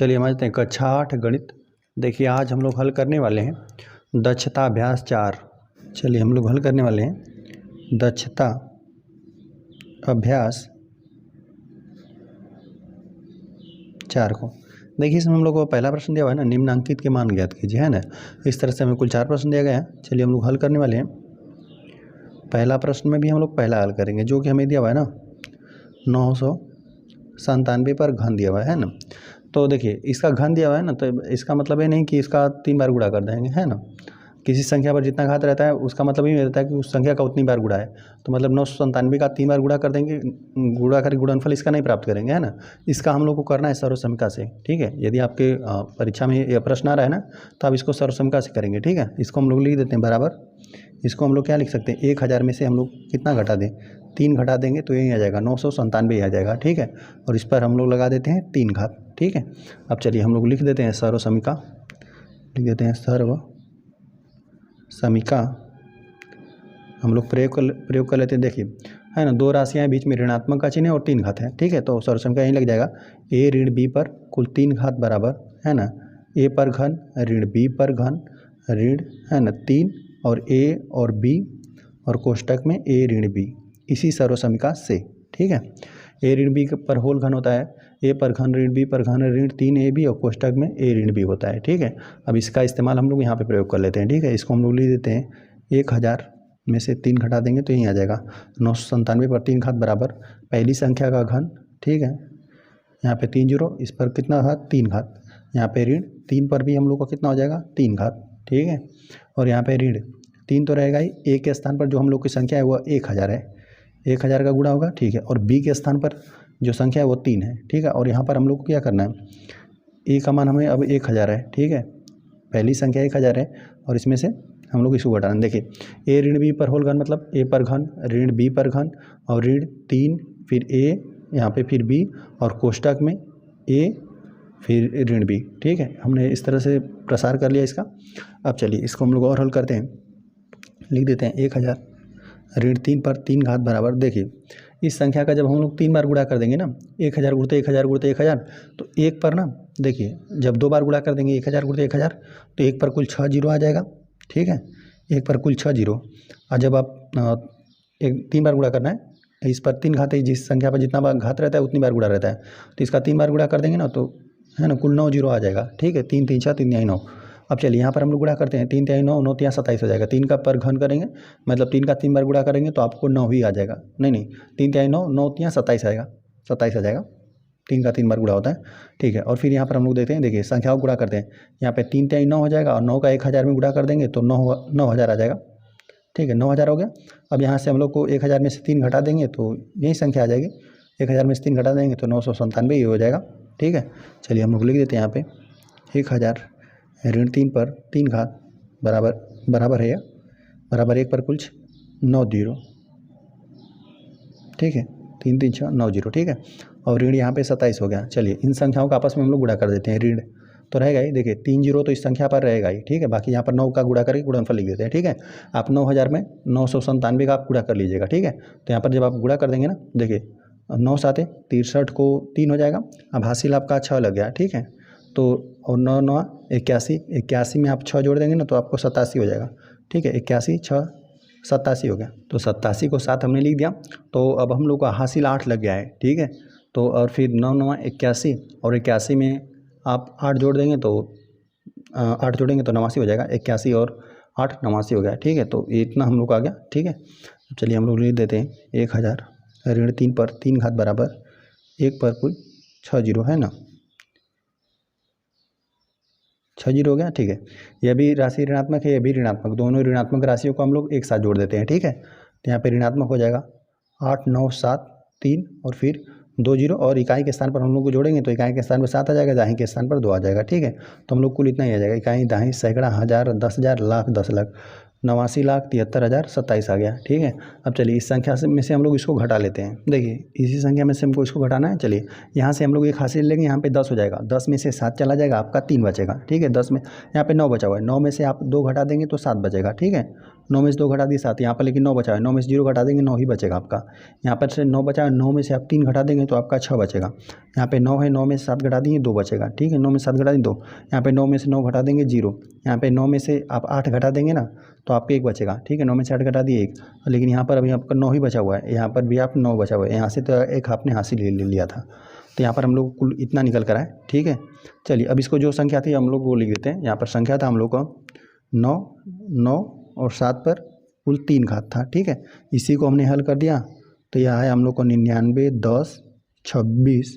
चलिए समझते हैं कक्षा 8 गणित। देखिए आज हम लोग हल करने वाले हैं दक्षता अभ्यास 4। चलिए हम लोग हल करने वाले हैं दक्षता अभ्यास 4 को। देखिए इसमें हम लोग को पहला प्रश्न दिया हुआ है ना, निम्नांकित के मान ज्ञात कीजिए, है ना। इस तरह से हमें कुल 4 प्रश्न दिया गया है। चलिए हम लोग हल करने वाले हैं। पहला प्रश्न में भी हम लोग पहला हल करेंगे जो कि हमें दिया हुआ है ना 997 पर घन दिया हुआ है ना। तो देखिए इसका घन दिया हुआ है ना, तो इसका मतलब ये नहीं कि इसका 3 बार गुणा कर देंगे, है ना। किसी संख्या पर जितना घात रहता है उसका मतलब ये रहता है कि उस संख्या का उतनी बार गुणा है। तो मतलब 997 का 3 बार गुणा कर देंगे, गुणा करके गुणनफल इसका नहीं प्राप्त करेंगे, है ना। इसका हम लोग को करना है सर्वसमीका से, ठीक है। यदि आपके परीक्षा में यह प्रश्न आ रहा है ना, तो आप इसको सर्वसमीका से करेंगे, ठीक है। इसको हम लोग लिख देते हैं बराबर। इसको हम लोग क्या लिख सकते हैं, 1000 में से हम लोग कितना घटा दें, 3 घटा देंगे तो यही आ जाएगा 997 आ जाएगा, ठीक है। और इस पर हम लोग लगा देते हैं 3 घात, ठीक है। अब चलिए हम लोग लिख देते हैं सर्वसमीका, लिख देते हैं सर्वसमीका। हम लोग प्रयोग कर लेते हैं। देखिए है ना, 2 राशियाँ हैं, बीच में ऋणात्मक का चिन्ह है और 3 घात है, ठीक है। तो सर्वसमीका यहीं लग जाएगा a ऋण b पर कुल 3 घात बराबर, है ना, a पर घन ऋण b पर घन ऋण, है ना, 3 और a और b और कोष्टक में a ऋण b, इसी सर्वसमीका से, ठीक है। a ऋण b पर होल घन होता है a पर घन ऋण b पर घन ऋण 3ab और कोष्टक में a ऋण b होता है, ठीक है। अब इसका इस्तेमाल हम लोग यहाँ पे प्रयोग कर लेते हैं, ठीक है। इसको हम लोग लिख देते हैं 1000 में से 3 घटा देंगे तो यहीं आ जाएगा 997 पर 3 घात बराबर पहली संख्या का घन, ठीक है। यहाँ पे 3 जीरो, इस पर कितना घात 3 घात, यहाँ पे ऋण 3 पर भी हम लोग का कितना हो जाएगा 3 घात, ठीक है। और यहाँ पे ऋण 3 तो रहेगा ही, a के स्थान पर जो हम लोग की संख्या है वह 1000 है, 1000 का गुणा होगा, ठीक है। और b के स्थान पर जो संख्या है वो 3 है, ठीक है। और यहाँ पर हम लोग को क्या करना है, a का मान हमें अब 1000 है, ठीक है। पहली संख्या 1000 है और इसमें से हम लोग इसको घटाना। देखिए a ऋण b पर होल घन मतलब a पर घन ऋण b पर घन और ऋण 3 फिर a यहाँ पे फिर b और कोष्टक में a फिर ऋण b, ठीक है। हमने इस तरह से प्रसार कर लिया इसका। अब चलिए इसको हम लोग और हल करते हैं। लिख देते हैं 1000 ऋण 3 पर 3 घात बराबर। देखिए इस संख्या का जब हम लोग 3 बार गुणा कर देंगे ना, 1000 गुणते 1000 गुणते 1000, तो 1 पर ना, देखिए जब 2 बार गुणा कर देंगे 1000 गुणते 1000 तो 1 पर कुल 6 जीरो आ जाएगा, ठीक है। 1 पर कुल 6 जीरो। और जब आप 3 बार गुणा करना है, इस पर 3 घात है, जिस संख्या पर जितना बार घात रहता है उतनी बार गुणा रहता है, तो इसका 3 बार गुणा कर देंगे ना, तो है ना कुल 9 जीरो आ जाएगा, ठीक है। 3 3 6 3 9। अब चलिए यहाँ पर हम लोग गुणा करते हैं, 3 3 9 9 3 27 हो जाएगा। 3 का पर घन करेंगे मतलब 3 का 3 बार गुणा करेंगे तो आपको 9 ही आ जाएगा। नहीं 3 3 9 9 3 27 आएगा, 27 आ जाएगा। 3 का 3 बार गुणा होता है, ठीक है। और फिर यहाँ पर हम लोग देखते हैं, देखिए संख्याओं को गुणा करते हैं। यहाँ पे 3 3 9 हो जाएगा और 9 का 1000 में गुणा कर देंगे तो 9000 आ जाएगा, ठीक है। 9000 हो गया। अब यहाँ से हम लोग को 1000 में से 3 घटा देंगे तो यही संख्या आ जाएगी। 1000 में से 3 घटा देंगे तो 997 ही हो जाएगा, ठीक है। चलिए हम लोग लिख देते हैं यहाँ पे 1000 ऋण 3 पर 3 घात बराबर है बराबर 1 पर कुल 9 जीरो, ठीक है। 3 3 6 9 जीरो, ठीक है। और ऋण यहाँ पे 27 हो गया। चलिए इन संख्याओं का आपस में हम लोग गुणा कर देते हैं। ऋण तो रहेगा ही, देखिए 3 जीरो तो इस संख्या पर रहेगा ही, ठीक है। बाकी यहाँ पर 9 का गुणा करके गुणनफल लिख देते हैं, ठीक है। आप 9000 में 997 का आप गुणा कर लीजिएगा, ठीक है। तो यहाँ पर जब आप गुणा कर देंगे ना, देखिए 9 7 63 को 3 हो जाएगा। अब हासिल आपका 6 लग गया, ठीक है। तो और 9 9 81, 81 में आप 6 जोड़ देंगे ना तो आपको 87 हो जाएगा, ठीक है। 81 6 87 हो गया। तो 87 को 7 हमने लिख दिया। तो अब हम लोग का हासिल 8 लग गया है, ठीक है। तो और फिर 9 9 81 और 81 में आप 8 जोड़ देंगे तो 8 जोड़ेंगे तो 89 हो जाएगा। 81 और 8 89 हो गया, ठीक है। तो इतना हम लोग का आ गया, ठीक है। चलिए हम लोग लिख देते हैं 1000 ऋण 3 पर 3 घात बराबर 1 पर कुल 6 जीरो, है ना, 6 जीरो हो गया, ठीक है। यह भी राशि ऋणात्मक है, यह भी ऋणात्मक, दोनों ऋणात्मक राशियों को हम लोग एक साथ जोड़ देते हैं, ठीक है। तो यहाँ पे ऋणात्मक हो जाएगा 8 9 7 3 और फिर 2 जीरो और इकाई के स्थान पर हम लोग को जोड़ेंगे तो इकाई के स्थान पर 7 आ जाएगा, दाहिने के स्थान पर 2 आ जाएगा, ठीक है। तो हम लोग कुल इतना ही आ जाएगा, इकाई दाहिनी सैकड़ा हज़ार 10,000 लाख 10 लाख 89,73,027 आ गया, ठीक है। अब चलिए इस संख्या से में से हम लोग इसको घटा लेते हैं। देखिए इसी संख्या में से हमको इसको घटाना है। चलिए यहाँ से हम लोग 1 हासिल लेंगे, यहाँ पे 10 हो जाएगा, 10 में से 7 चला जाएगा, आपका 3 बचेगा, ठीक है। 10 में यहाँ पे 9 बचा हुआ है, 9 में से आप 2 घटा देंगे तो 7 बचेगा, ठीक है। 9 में से 2 घटा दिए 7, यहाँ पर लेकिन 9 बचा है, 9 में से 0 घटा देंगे 9 ही बचेगा आपका। यहाँ पर से 9 बचा है, 9 में से आप 3 घटा देंगे तो आपका 6 बचेगा। यहाँ पे 9 है, 9 में से 7 घटा देंगे 2 बचेगा, ठीक है, 9 में से 7 घटा देंगे 2। यहाँ पे 9 में से 9 घटा देंगे 0। यहाँ पे 9 में से आप 8 घटा देंगे ना तो आपके 1 बचेगा, ठीक है, 9 में से 8 घटा दिए 1। लेकिन यहाँ पर अभी आपका 9 ही बचा हुआ है, यहाँ पर भी आप 9 बचा हुआ है, यहाँ से तो 1 आपने हासिल ले लिया था, तो यहाँ पर हम लोग कुल इतना निकल कर आए, ठीक है। चलिए अब इसको जो संख्या थी हम लोग वो लिख देते हैं। यहाँ पर संख्या था हम लोग का 9, 9 और 7 पर कुल 3 घात था, ठीक है। इसी को हमने हल कर दिया तो यह है हम लोग को 99, 10, 26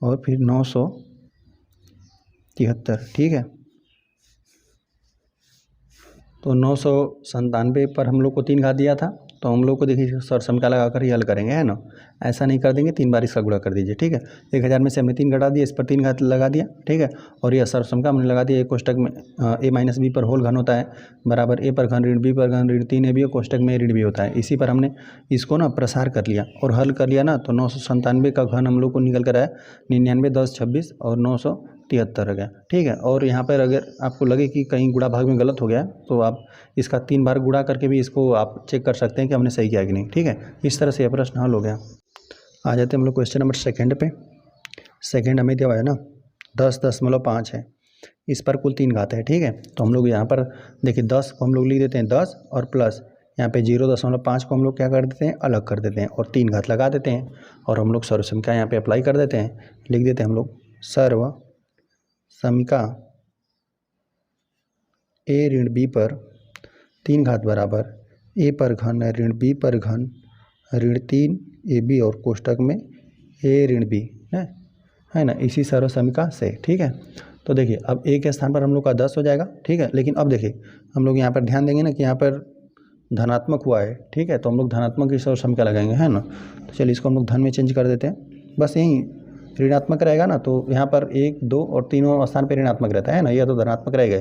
और फिर 973, ठीक है। तो 997 पर हम लोग को 3 घात दिया था, तो हम लोग को देखिए सरसम का लगा कर ही हल करेंगे, है ना, ऐसा नहीं कर देंगे, 3 बार इसका गुणा कर दीजिए, ठीक है। 1000 में से हमने 3 घटा दिया, इस पर 3 घात लगा दिया, ठीक है। और यह सरसम का हमने लगा दिया, एक कोष्टक में a माइनस बी पर होल घन होता है बराबर a पर घन ऋण b पर घन ऋण 3ab कोष्टक में ऋण b होता है। इसी पर हमने इसको ना प्रसार कर लिया और हल कर लिया ना, तो 997 का घन हम लोग को निकल कर आया 99, 10, 26 और 973 हो गया, ठीक है। और यहाँ पर अगर आपको लगे कि कहीं गुणा भाग में गलत हो गया तो आप इसका 3 बार गुणा करके भी इसको आप चेक कर सकते हैं कि हमने सही किया कि नहीं, ठीक है। इस तरह से यह प्रश्न हल हो गया। आ जाते हैं हम लोग क्वेश्चन नंबर सेकंड पे। सेकंड हमें दिया हुआ है ना 10.5 है, इस पर कुल 3 घात है, ठीक है। तो हम लोग यहाँ पर देखिए 10 को हम लोग लिख देते हैं 10 और प्लस यहाँ पे 0.5 को हम लोग क्या कर देते हैं, अलग कर देते हैं और 3 घात लगा देते हैं और हम लोग सर्वसमीका यहाँ पे अप्लाई कर देते हैं। लिख देते हैं हम लोग सर्वसमीका a ऋण b पर 3 घात बराबर a पर घन ऋण b पर घन ऋण 3ab और कोष्टक में a ऋण b है ना, इसी सर्वसमीका से, ठीक है। तो देखिए अब a के स्थान पर हम लोग का 10 हो जाएगा, ठीक है। लेकिन अब देखिए हम लोग यहाँ पर ध्यान देंगे ना कि यहाँ पर धनात्मक हुआ है, ठीक है, तो हम लोग धनात्मक की सर्वसमीका लगाएंगे, है ना। तो चलिए इसको हम लोग धन में चेंज कर देते हैं। बस यही ऋणात्मक रहेगा ना तो यहाँ पर 1, 2 और 3 स्थान पर ऋणात्मक रहता है ना, यह तो धनात्मक रहेगा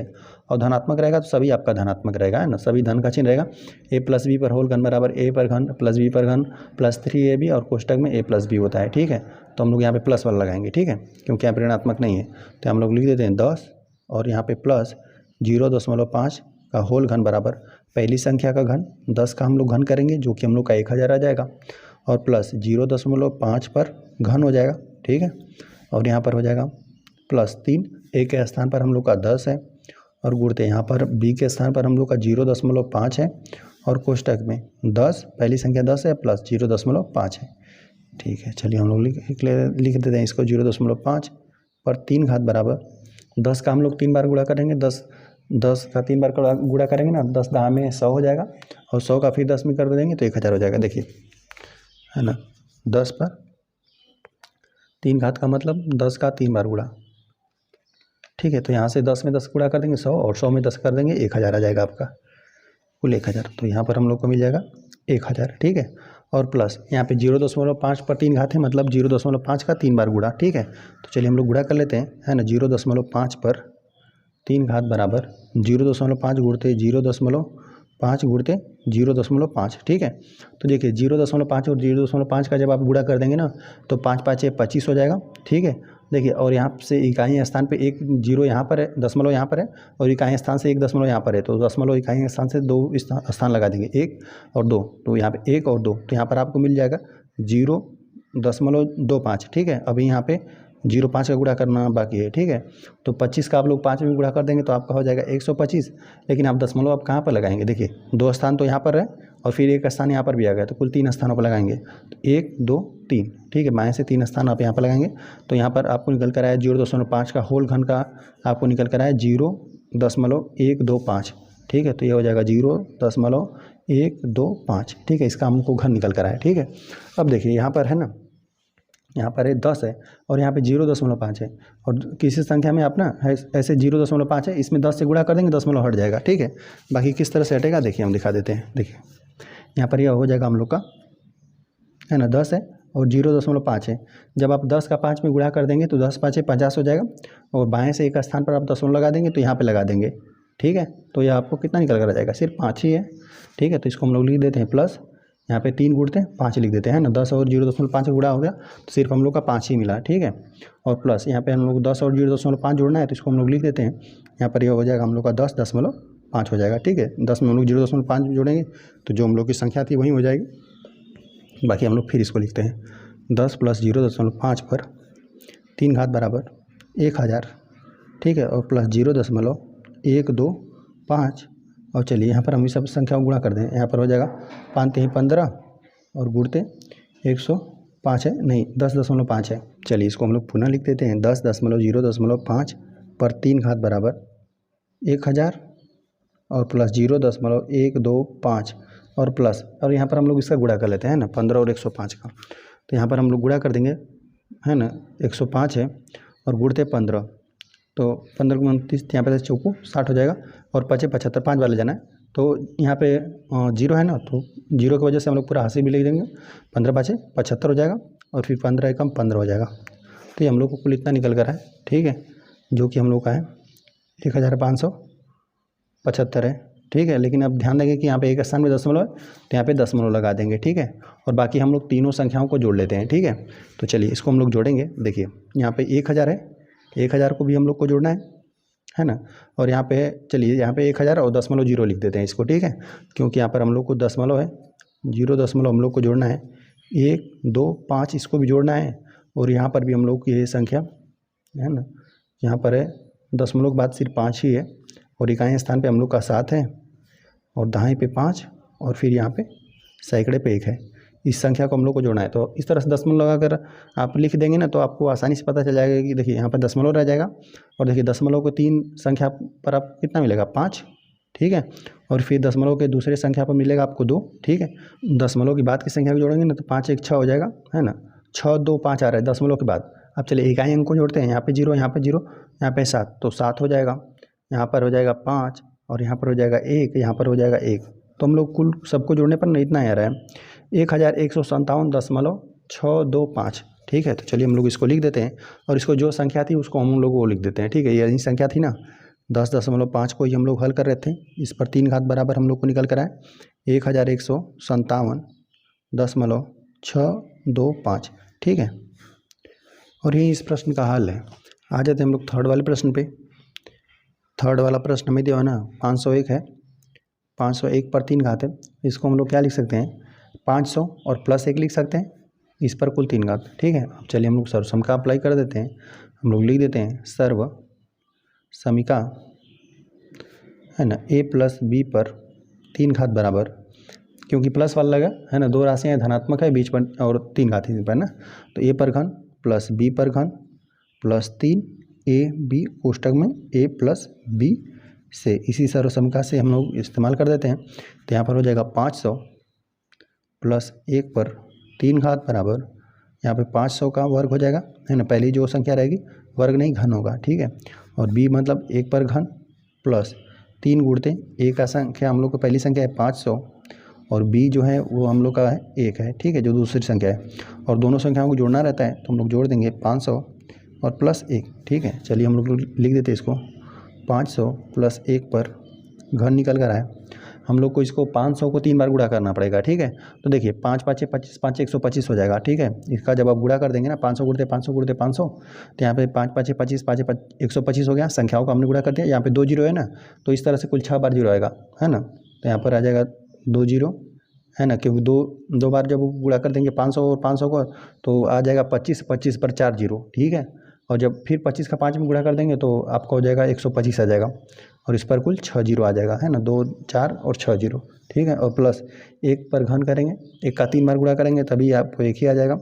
और धनात्मक रहेगा तो सभी आपका धनात्मक रहेगा, है ना, सभी धन का चिन्ह रहेगा। a प्लस बी पर होल घन बराबर a पर घन प्लस b पर घन प्लस 3ab और कोष्टक में a प्लस b होता है, ठीक है। तो हम लोग यहाँ पे प्लस वाला लगाएंगे, ठीक है, क्योंकि यहाँ पर ऋणात्मक नहीं है। तो हम लोग लिख देते हैं 10 और यहाँ पे प्लस 0.5 का होल घन बराबर पहली संख्या का घन 10 का हम लोग घन करेंगे जो कि हम लोग का 1000 आ जाएगा और प्लस 0.5 पर घन हो जाएगा, ठीक है। और यहाँ पर हो जाएगा प्लस 3, a के स्थान पर हम लोग का 10 है और गुणते यहाँ पर b के स्थान पर हम लोग का 0.5 है और कोष्टक में 10 पहली संख्या 10 है प्लस 0.5 है, ठीक है। चलिए हम लोग लिख देते हैं इसको 0.5 पर 3 घात बराबर 10 का हम लोग 3 बार गुणा करेंगे, 10 का 3 बार गुणा करेंगे ना, 10 10 में 100 हो जाएगा और 100 का फिर 10 में कर देंगे तो 1000 हो जाएगा, देखिए, है ना। 10 पर 3 घात का मतलब 10 का 3 बार गुणा, ठीक है। तो यहाँ से 10 में 10 गुणा कर देंगे 100 और 100 में 10 कर देंगे 1000 आ जाएगा आपका कुल 1000। तो यहाँ पर हम लोग को मिल जाएगा 1000, ठीक है। और प्लस यहाँ पे 0.5 पर 3 घात है मतलब 0.5 का 3 बार गुणा, ठीक है। तो चलिए हम लोग गुणा कर लेते हैं, है ना। 0.5 पर 3 घात बराबर 0.5 गुणते 0.5 गुणते 0.5, ठीक है। तो देखिए 0.5 और 0.5 का जब आप गुणा कर देंगे ना तो 5 5 25 हो जाएगा, ठीक है। देखिए और यहाँ से इकाई स्थान पे 1 0 यहाँ पर है, दशमलव यहाँ पर है और इकाई स्थान से 1 दशमलव यहाँ पर है, तो दशमलव इकाई स्थान से 2 स्थान लगा देंगे 1 और 2, तो यहाँ पे 1 और 2, तो यहाँ पर आपको मिल जाएगा 0.25, ठीक है। अभी यहाँ पे 0.5 का गुणा करना बाकी है, ठीक है। तो 25 का आप लोग 5 में गुणा कर देंगे तो आपका हो जाएगा 125, लेकिन आप दशमलव आप कहाँ पर लगाएंगे, देखिए 2 स्थान तो यहाँ पर है और फिर 1 स्थान यहाँ पर भी आ गया, तो कुल 3 स्थानों पर लगाएंगे, तो 1 2 3, ठीक है। बाएं से 3 स्थान आप यहाँ पर लगाएंगे तो यहाँ पर आपको निकल कर आया 0.5 का होल घन का आपको निकल कर आया 0.125, ठीक है। तो ये हो जाएगा 0.125, ठीक है। इसका हमको घन निकल कर आया, ठीक है। अब देखिए यहाँ पर है ना, यहाँ पर है 10 है और यहाँ पे 0.5 है और किसी संख्या में आप ना ऐसे 0.5 है, इसमें 10 से गुणा कर देंगे दशमलव हट जाएगा, ठीक है। बाकी किस तरह से हटेगा देखिए हम दिखा देते हैं। देखिए यहाँ पर यह हो जाएगा हम लोग का, है ना, 10 है और 0.5 है। जब आप 10 का 5 में गुणा कर देंगे तो 10 5 50 हो जाएगा और बाएँ से 1 स्थान पर आप दशमलव लगा देंगे तो यहाँ पर लगा देंगे, ठीक है। तो यह आपको कितना निकल कर आ जाएगा, सिर्फ 5 ही है, ठीक है। तो इसको हम लोग लिख देते हैं प्लस, यहाँ पे 3 गुणते 5 लिख देते हैं ना, 10 और 0.5 गुणा हो गया तो सिर्फ हम लोग का 5 ही मिला, ठीक है। और प्लस यहाँ पे हम लोग 10 और 0.5 जोड़ना है तो इसको हम लोग लिख देते हैं, यहाँ पर यह हो जाएगा हम लोग का 10.5, 5 हो जाएगा। ठीक है, 10 में हम लोग 0.5 जोड़ेंगे तो जो हम लोग की संख्या थी वही हो जाएगी। बाकी हम लोग फिर इसको लिखते हैं 10 + 0.5 पर 3 घात बराबर 1000। ठीक है, और प्लस 0.125। और चलिए यहाँ पर हम इस सब संख्या को गुणा कर दें। यहाँ पर हो जाएगा 5 3 15 और गुणते 105 है, नहीं 10.5 है। चलिए इसको हम लोग पुनः लिख देते हैं 10.0.5 पर 3 घात बराबर 1000 और प्लस 0.125 और प्लस, और यहाँ पर हम लोग इसका गुणा कर लेते हैं ना 15 और 105 का। तो यहाँ पर हम लोग गुणा कर देंगे, है ना, 105 है और गुणते 15, तो 15 को 29, यहाँ पे 4 60 हो जाएगा और 5 75, 5 वाले जाना है। तो यहाँ पे 0 है ना, तो 0 की वजह से हम लोग पूरा हासिल भी लिख देंगे। 15 5 75 हो जाएगा और फिर 15 एकम 15 हो जाएगा। तो ये हम लोग को कुल इतना निकल कर है। ठीक है, जो कि हम लोग का है 1575 है। ठीक है, लेकिन अब ध्यान देंगे कि यहाँ पे एक स्थान में दशमलव है तो यहाँ पे दशमलव लगा देंगे। ठीक है, और बाकी हम लोग तीनों संख्याओं को जोड़ लेते हैं। ठीक है, तो चलिए इसको हम लोग जोड़ेंगे। देखिए यहाँ पे 1000 है, 1000 को भी हम लोग को जोड़ना है ना। और यहाँ पे चलिए यहाँ पे 1000 और 0.0 लिख देते हैं इसको। ठीक है, क्योंकि यहाँ पर हम लोग को दशमलव है, 0 हम लोग को जोड़ना है। 1 2 5 इसको भी जोड़ना है और यहाँ पर भी हम लोग की ये संख्या है ना, यहाँ पर है दशमलव के बाद सिर्फ 5 ही है और इकाई स्थान पे हम लोग का 7 है और दहाई पे 5 और फिर यहाँ पे सैकड़े पे 1 है। इस संख्या को हम लोग को जोड़ना है। तो इस तरह से दशमलव लगाकर आप लिख देंगे ना तो आपको आसानी से पता चल जाएगा कि देखिए यहाँ पर दशमलव रह जाएगा और देखिए दशमलव को 3 संख्या पर आप कितना मिलेगा 5। ठीक है, और फिर दशमलव के दूसरे संख्या पर मिलेगा आपको 2। ठीक है, दशमलव की बाद की संख्या को जोड़ेंगे ना तो 5 1 6 हो जाएगा, है ना। 6 2 5 आ रहा है दशमलव के बाद। अब चलिए इकाई अंक को जोड़ते हैं। यहाँ पे 0, यहाँ पे 0, यहाँ पे 7, तो 7 हो जाएगा। यहाँ पर हो जाएगा 5 और यहाँ पर हो जाएगा 1, यहाँ पर हो जाएगा 1। तो हम लोग कुल सबको जोड़ने पर नहीं इतना आ रहा है 1157.625। ठीक है, तो चलिए हम लोग इसको लिख देते हैं और इसको जो संख्या थी उसको हम लोग वो लिख देते हैं। ठीक है, यही संख्या थी ना 10.5 को ही हम लोग हल कर रहे थे। इस पर 3 घात बराबर हम लोग को निकल कर आए 1157.625। ठीक है, और यही इस प्रश्न का हल है। आ जाते हैं हम लोग थर्ड वाले प्रश्न पे। थर्ड वाला प्रश्न हमें दिया है ना 501 है, 501 पर 3 घात है। इसको हम लोग क्या लिख सकते हैं 500 और प्लस 1 लिख सकते हैं, इस पर कुल 3 घात। ठीक है, अब चलिए हम लोग सर्वसम का अप्लाई कर देते हैं। हम लोग लिख देते हैं सर्व समीका, है ना, a + b पर 3 घात बराबर, क्योंकि प्लस वाला लगा है ना, दो राशियाँ धनात्मक है बीच पर और 3 घात इस पर ना, तो a पर घन प्लस b पर घन प्लस 3ab कोष्टक में a + b से इसी सर्वसमीका से हम लोग इस्तेमाल कर देते हैं। तो यहाँ पर हो जाएगा 500 प्लस 1 पर 3 घात बराबर, यहाँ पे 500 का वर्ग हो जाएगा, है ना, पहली जो संख्या रहेगी वर्ग नहीं घन होगा। ठीक है, और b मतलब 1 पर घन प्लस 3 गुणते a का संख्या हम लोग को पहली संख्या है 500 और b जो है वो हम लोग का है 1 है। ठीक है, जो दूसरी संख्या है, और दोनों संख्याओं को जोड़ना रहता है तो हम लोग जोड़ देंगे 500 और प्लस 1। ठीक है, चलिए हम लोग लिख देते हैं इसको 500 प्लस 1 पर घन निकल कर आए। हम लोग को इसको 500 को 3 बार गुणा करना पड़ेगा। ठीक है, तो देखिए 5 5 25, 5 125 हो जाएगा। ठीक है, इसका जब आप गुणा कर देंगे ना 500 गुणते 500 गुणते 500, तो यहाँ पे 5 5 25, 5 125 हो गया। संख्याओं को हमने गुणा कर दिया, यहाँ पे 2 जीरो है ना, तो इस तरह से कुल 6 बार जीरो आएगा, है ना। तो यहाँ पर आ जाएगा 2 जीरो, है ना, क्योंकि दो बार जब गुणा कर देंगे 500 और 500 को तो आ जाएगा 25, 25 पर 4 जीरो। ठीक है, और जब फिर 25 का 5 में गुणा कर देंगे तो आपका हो जाएगा 125 आ जाएगा और इस पर कुल 6 जीरो आ जाएगा, है ना, 2 4 और 6 जीरो। ठीक है, और प्लस 1 पर घन करेंगे, 1 का 3 बार गुणा करेंगे तभी आपको 1 ही आ जाएगा,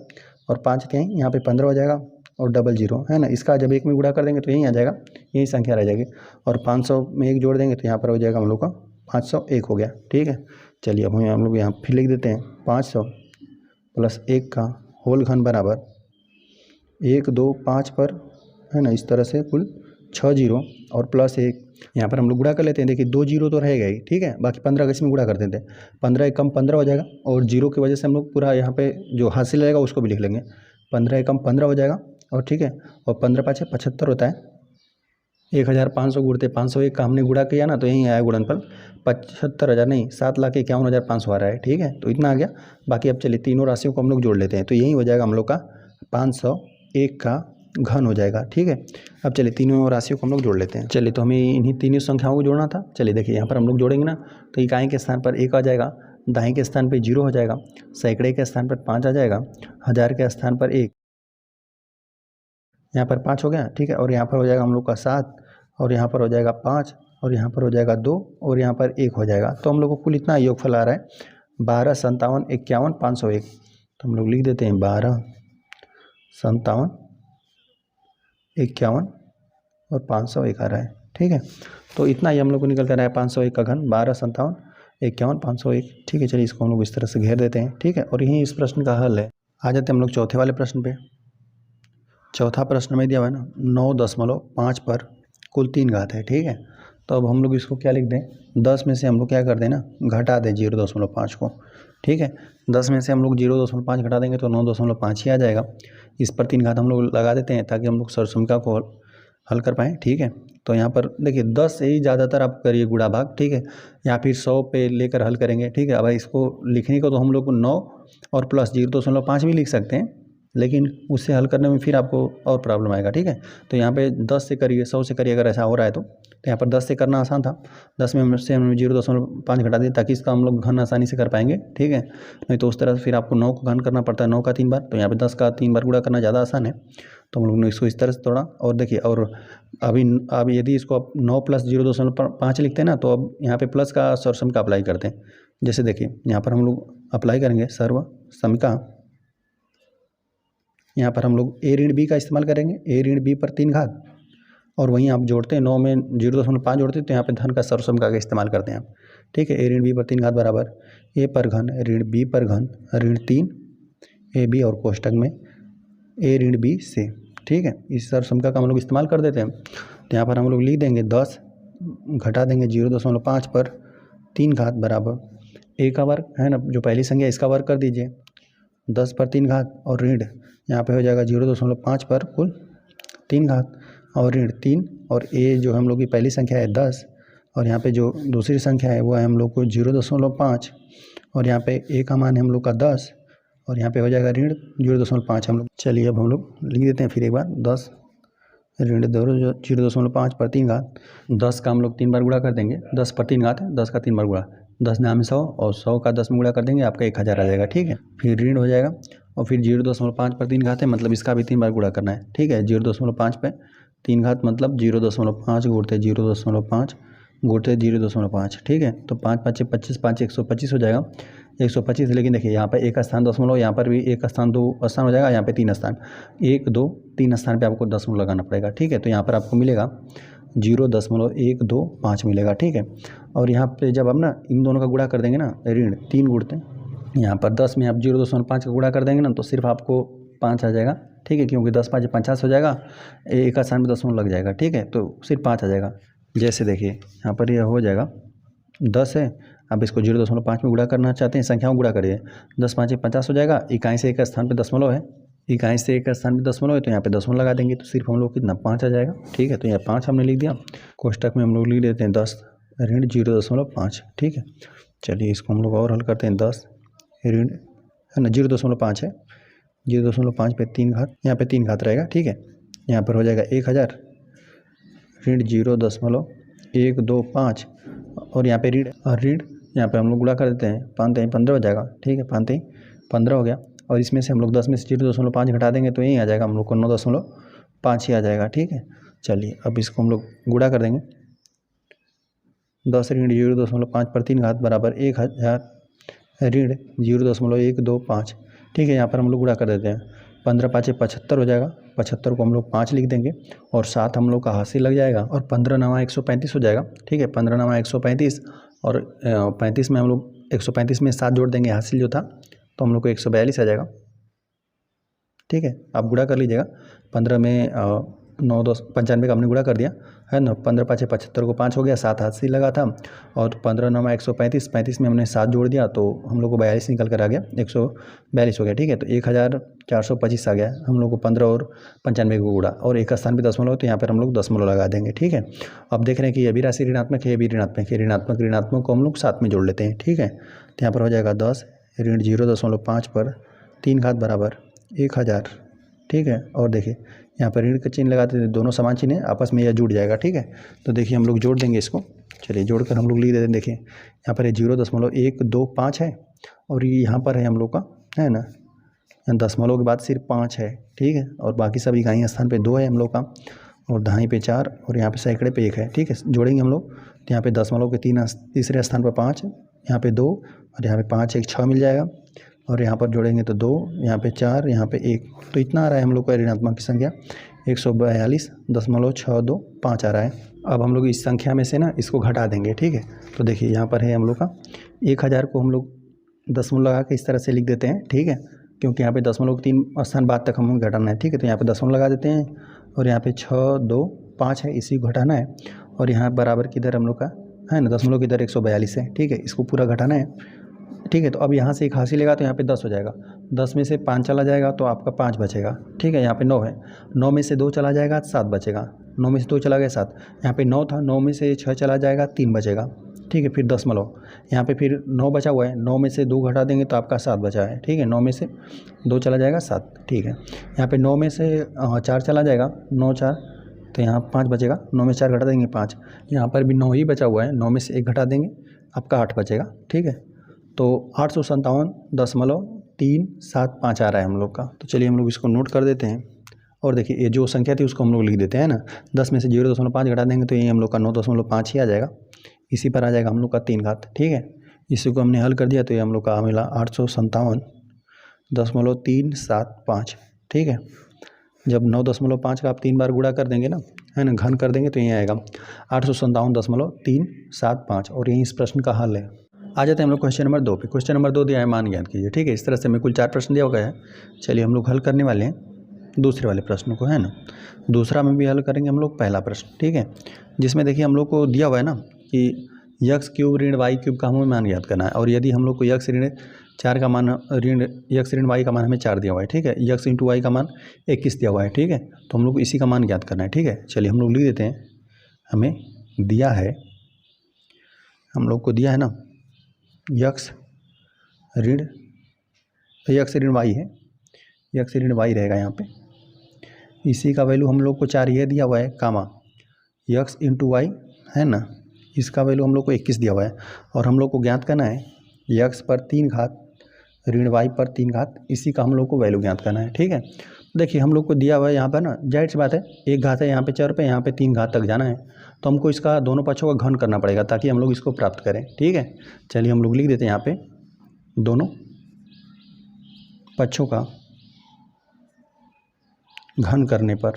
और 5 के यहाँ पे 15 हो जाएगा और डबल जीरो, है ना, इसका जब 1 में गुणा कर देंगे तो यहीं आ जाएगा, यही संख्या रह जाएगी, और 500 में 1 जोड़ देंगे तो यहाँ पर हो जाएगा हम लोग का 501 हो गया। ठीक है, चलिए अब हम लोग यहाँ फिर लिख देते हैं 500 प्लस 1 का होल घन बराबर 1 2 5 पर, है ना, इस तरह से कुल 6 जीरो और प्लस 1, यहाँ पर हम लोग गुणा कर लेते हैं। देखिए 2 जीरो तो रहेगा ही। ठीक है, बाकी 15 का इसमें गुणा कर देते हैं, 15 एकम 15 हो जाएगा और जीरो की वजह से हम लोग पूरा यहाँ पे जो हासिल रहेगा उसको भी लिख लेंगे, 15 एकम 15 हो जाएगा। और ठीक है, और 15 5 75 होता है, 1500 गुणते 501 का हमने गुणा किया ना तो यहीं आया गुणनफल 75,000 नहीं 7,51,500 आ रहा है। ठीक है, तो इतना आ गया। बाकी अब चलिए तीनों राशियों को हम लोग जोड़ लेते हैं, तो यही हो जाएगा हम लोग का 501 का घन हो जाएगा। ठीक है, अब चलिए तीनों राशियों को हम लोग जोड़ लेते हैं। चलिए तो हमें इन्हीं तीनों संख्याओं को जोड़ना था। चलिए देखिए यहाँ पर हम लोग जोड़ेंगे ना, तो इकाई के स्थान पर 1 आ जाएगा, दहाई के स्थान पर 0 हो जाएगा, सैकड़े के स्थान पर 5 आ जाएगा, हज़ार के स्थान पर 1, यहाँ पर 5 हो गया। ठीक है, और यहाँ पर हो जाएगा हम लोग का 7, और यहाँ पर हो जाएगा 5, और यहाँ पर हो जाएगा 2, और यहाँ पर 1 हो जाएगा। तो हम लोग को कुल इतना योगफल आ रहा है 12, 57, 51, 501। तो हम लोग लिख देते हैं 12, 57, 51 और 501 आ रहा है। ठीक है, तो इतना ही हम लोग को निकल कर आया 501 का घन, 12, 57, 51, 501। ठीक है, चलिए इसको हम लोग इस तरह से घेर देते हैं। ठीक है, और यही इस प्रश्न का हल है। आ जाते हैं हम लोग चौथे वाले प्रश्न पे। चौथा प्रश्न में दिया हुआ है ना 9.5 पर कुल 3 घात है। ठीक है, तो अब हम लोग इसको क्या लिख दें, 10 में से हम लोग क्या कर दें ना, घटा दें 0.5 को। ठीक है, 10 में से हम लोग 0.5 घटा देंगे तो 9.5 ही आ जाएगा। इस पर 3 घात हम लोग लगा देते हैं ताकि हम लोग सरसंख्या को हल कर पाएँ। ठीक है, तो यहाँ पर देखिए 10 से ही ज़्यादातर आप करिए गुणा भाग। ठीक है, या फिर 100 पे लेकर हल करेंगे। ठीक है, अब इसको लिखने को तो हम लोग 9 और प्लस 0.5 भी लिख सकते हैं, लेकिन उससे हल करने में फिर आपको और प्रॉब्लम आएगा। ठीक है, तो यहाँ पे 10 से करिए, 100 से करिए, अगर ऐसा हो रहा है तो यहाँ पर 10 से करना आसान था, 10 में से हम 0.5 घटा दिए ताकि इसका हम लोग घन आसानी से कर पाएंगे। ठीक है, नहीं तो उस तरह से फिर आपको 9 को घन करना पड़ता है, 9 का 3 बार, तो यहाँ पे 10 का 3 बार गुणा करना ज़्यादा आसान है। तो हम लोग ने इसको इस तरह से तोड़ा। और देखिए, और अभी यदि इसको आप 9 प्लस 0.5 लिखते हैं ना, तो अब यहाँ पे प्लस का सर्वसम का अप्लाई करते हैं। जैसे देखिए यहाँ पर हम लोग अप्लाई करेंगे सर्व समिका, यहाँ पर हम लोग a ऋण b का इस्तेमाल करेंगे, a ऋण b पर 3 घात, और वहीं आप जोड़ते हैं 9 में 0.5 जोड़ते हैं तो यहाँ पे धन का सर्वसम का इस्तेमाल करते हैं आप। ठीक है, a ऋण b पर 3 घात बराबर a पर घन ऋण b पर घन ऋण 3 ab और कोष्टक में a ऋण b से। ठीक है, इस सर्वसम का हम लोग इस्तेमाल कर देते हैं। तो यहाँ पर हम लोग लिख देंगे 10 घटा देंगे 0.5 पर 3 घात बराबर a का वर्ग है ना, जो पहली संख्या इसका वर्ग कर दीजिए, 10 पर 3 घात, और ऋण यहाँ पे हो जाएगा 0.5 पर कुल 3 घात, और ऋण 3, और a जो हम लोग की पहली संख्या है 10, और यहाँ पे जो दूसरी संख्या है वो है हम लोग को 0.5, और यहाँ पे a का मान है हम लोग का 10, और यहाँ पे हो जाएगा ऋण 0.5 हम लोग। चलिए अब हम लोग लिख देते हैं फिर एक बार 10 ऋण 0.5 पर 3 घात, 10 का हम लोग 3 बार गुणा कर देंगे, 10 पर 3 घात है, 10 का 3 बार गुणा, 10 नाम 100, और 100 का 10 में गुणा कर देंगे, आपका 1000 आ जाएगा। ठीक है, फिर ऋण हो जाएगा, और फिर 0.5 पर 3 घात है, मतलब इसका भी 3 बार गुणा करना है। ठीक है, 0.5 पे 3 घात मतलब 0.5 गुणते 0.5 गुणते 0.5। ठीक है, तो 5 5 25, 5 125 हो जाएगा, 125। लेकिन देखिए यहाँ पर एक स्थान दशमलव, यहाँ पर भी एक स्थान 2 स्थान हो जाएगा, यहाँ पे 3 स्थान, 1 2 3 स्थान पे आपको दशमलव लगाना पड़ेगा। ठीक है, तो यहाँ पर आपको मिलेगा 0.125 मिलेगा। ठीक है, और यहाँ पे जब हम ना इन दोनों का गुणा कर देंगे ना, ऋण 3 गुणते यहाँ पर 10 में आप 0.5 का गुणा कर देंगे ना, तो सिर्फ आपको 5 आ जाएगा। ठीक है, क्योंकि 10 5 50 हो जाएगा, एक स्थान में दशमलव लग जाएगा। ठीक है, तो सिर्फ 5 आ जाएगा। जैसे देखिए यहाँ पर यह हो जाएगा 10 है, आप इसको 0.5 में गुणा करना चाहते हैं, संख्याओं गुणा करिए, 10 5 50 हो जाएगा, इकाई से एक स्थान पे दशमलव है, इकाई से एक स्थान पे दशमलव है, तो यहाँ पे दशमलव लगा देंगे तो सिर्फ हम लोग कितना 5 आ जाएगा। ठीक है, तो यहाँ 5 हमने लिख दिया, कोष्टक में हम लोग लिख देते हैं 10 ऋण 0.5। ठीक है, चलिए इसको हम लोग और हल करते हैं, 10 ऋण है ना 0.5 है, 0.5 पे 3 घात, यहाँ पे 3 घात रहेगा। ठीक है, यहाँ पर हो जाएगा 1000 ऋण 0.125, और यहाँ पे ऋण यहाँ पे हम लोग गुणा कर देते हैं, 5 15 हो जाएगा। ठीक है, 5 15 हो गया, और इसमें से हम लोग 10 में से 0.5 घटा देंगे तो यही आ जाएगा, हम लोग को 9.5 ही आ जाएगा। ठीक है, चलिए अब इसको हम लोग गुणा कर देंगे, 10 ऋण 0.5 पर 3 घात बराबर 1000 ऋण 0.125। ठीक है, यहाँ पर हम लोग गुणा कर देते हैं, 15 5 75 हो जाएगा, 75 को हम लोग 5 लिख देंगे, और 7 हम लोग का हासिल लग जाएगा, और 15 9 135 हो जाएगा। ठीक है, 15 9 135, और 35 में हम लोग 135 में 7 जोड़ देंगे, हासिल जो था, तो हम लोग को 142 आ जाएगा। ठीक है, आप गुणा कर लीजिएगा, 15 में 9 10 95 का हमने गुणा कर दिया है ना, 15 5 75 को 5 हो गया, 7 हासिल लगा था, और 15 9 135, 35 में हमने 7 जोड़ दिया तो हम लोग को 42 निकल कर आ गया, 142 हो गया। ठीक है, तो 1425 आ गया, हम लोग को 15 और 95 को गुणा, और एक स्थान पे दशमलव, तो यहाँ पर हम लोग दशमलव लगा देंगे। ठीक है, अब देख रहे हैं कि ये भी राशि ऋणात्मक है, ये भी ऋणात्मक है, ऋणात्मक को हम लोग साथ में जोड़ लेते हैं। ठीक है, तो यहाँ पर हो जाएगा 10 ऋण 0.5 पर 3 घात बराबर 1000। ठीक है, और देखिए यहाँ पर ऋण का चिन्ह लगाते थे, दोनों समान चिन्ह है, आपस में यह जुड़ जाएगा। ठीक है, तो देखिए हम लोग जोड़ देंगे इसको। चलिए जोड़कर हम लोग लिख देते हैं। देखिए यहाँ पर 0.125 है और ये यहाँ पर है हम लोग का, है ना, दशमलव के बाद सिर्फ 5 है। ठीक है, और बाकी सब इकाई स्थान पे 2 है हम लोग का, और दहाई पे 4, और यहाँ पे सैकड़े पे 1 है। ठीक है, जोड़ेंगे हम लोग तो यहाँ पे दशमलव के तीसरे स्थान पर 5, यहाँ पे 2, और यहाँ पे 5 1 6 मिल जाएगा, और यहाँ पर जोड़ेंगे तो 2, यहाँ पे 4, यहाँ पे 1, तो इतना आ रहा है हम लोग का ऋणात्मक की संख्या 142.625 आ रहा है। अब हम लोग इस संख्या में से ना इसको घटा देंगे। ठीक है, तो देखिए यहाँ पर है हम लोग का 1000 को हम लोग दशमलव लगा के इस तरह से लिख देते हैं। ठीक है, क्योंकि यहाँ पे दशमलव के 3 स्थान बाद तक हमें घटाना है। ठीक है, तो यहाँ पे दशमलव लगा देते हैं, और यहाँ पे 6 2 5 है, इसी को घटाना है, और यहाँ बराबर की दर हम लोग का है ना, दशमलव की दर 142 है। ठीक है, इसको पूरा घटाना है। ठीक है, तो अब यहाँ से 81 लेगा तो यहाँ पे 10 हो जाएगा, 10 में से 5 चला जाएगा तो आपका 5 बचेगा। ठीक है, यहाँ पे 9 है, 9 में से 2 चला जाएगा 7 बचेगा, 9 में से 2 चला गया 7, यहाँ पे 9 था, 9 में से 6 चला जाएगा 3 बचेगा। ठीक है, फिर दशमलव, यहाँ पे फिर 9 बचा हुआ है, 9 में से 2 घटा देंगे तो आपका 7 बचा है। ठीक है, 9 में से 2 चला जाएगा 7। ठीक है, यहाँ पे 9 में से 4 चला जाएगा, 9 4, तो यहाँ 5 बचेगा, 9 में 4 घटा देंगे 5, यहाँ पर भी 9 ही बचा हुआ है, 9 में से 1 घटा देंगे आपका 8 बचेगा। ठीक है, तो 857.375 आ रहा है हम लोग का। तो चलिए हम लोग इसको नोट कर देते हैं, और देखिए ये जो संख्या थी उसको हम लोग लिख देते हैं ना, 10 में से 0.5 घटा देंगे तो ये हम लोग का 9.5 ही आ जाएगा, इसी पर आ जाएगा हम लोग का 3 घात। ठीक है, इसी को हमने हल कर दिया तो ये हम लोग का मिला 857.375। ठीक है, जब 9.5 का आप 3 बार गुणा कर देंगे ना, है ना, घन कर देंगे तो ये आएगा 857.375, और यही इस प्रश्न का हल है। आ जाते हैं हम लोग क्वेश्चन नंबर 2 पे। क्वेश्चन नंबर 2 दिया है, मान ज्ञात कीजिए। ठीक है, इस तरह से हमें कुल 4 प्रश्न दिया गया है। चलिए हम लोग हल करने वाले हैं दूसरे वाले प्रश्न को, है ना। दूसरा में भी हल करेंगे हम लोग पहला प्रश्न। ठीक है, जिसमें देखिए हम लोग को दिया हुआ है ना कि यक्स क्यूब ऋण वाई क्यूब का हमें मान ज्ञात करना है, और यदि हम लोग को यक्स ऋण 4 का मान यक्स ऋण वाई का मान हमें 4 दिया हुआ है। ठीक है, यक्स इंटू वाई का मान 21 दिया हुआ है। ठीक है, तो हम लोग को इसी का मान ज्ञात करना है। ठीक है, चलिए हम लोग लिख देते हैं, हमें दिया है, हम लोग को दिया है ना यक्स ऋण वाई है, यक्स ऋण वाई रहेगा यहाँ पे, इसी का वैल्यू हम लोग को 4 ये दिया हुआ है, कामा यक्स इंटू वाई, है ना, इसका वैल्यू हम लोग को 21 दिया हुआ है, और हम लोग को ज्ञात करना है यक्स पर 3 घात ऋण वाई पर 3 घात, इसी का हम लोग को वैल्यू ज्ञात करना है। ठीक है, देखिए हम लोग को दिया हुआ है यहाँ पर ना, जाहिर सी बात है 1 घात है यहाँ पे चर पे, यहाँ पे 3 घात तक जाना है, तो हमको इसका दोनों पक्षों का घन करना पड़ेगा ताकि हम लोग इसको प्राप्त करें। ठीक है, चलिए हम लोग लिख देते हैं यहाँ पे दोनों पक्षों का घन करने पर,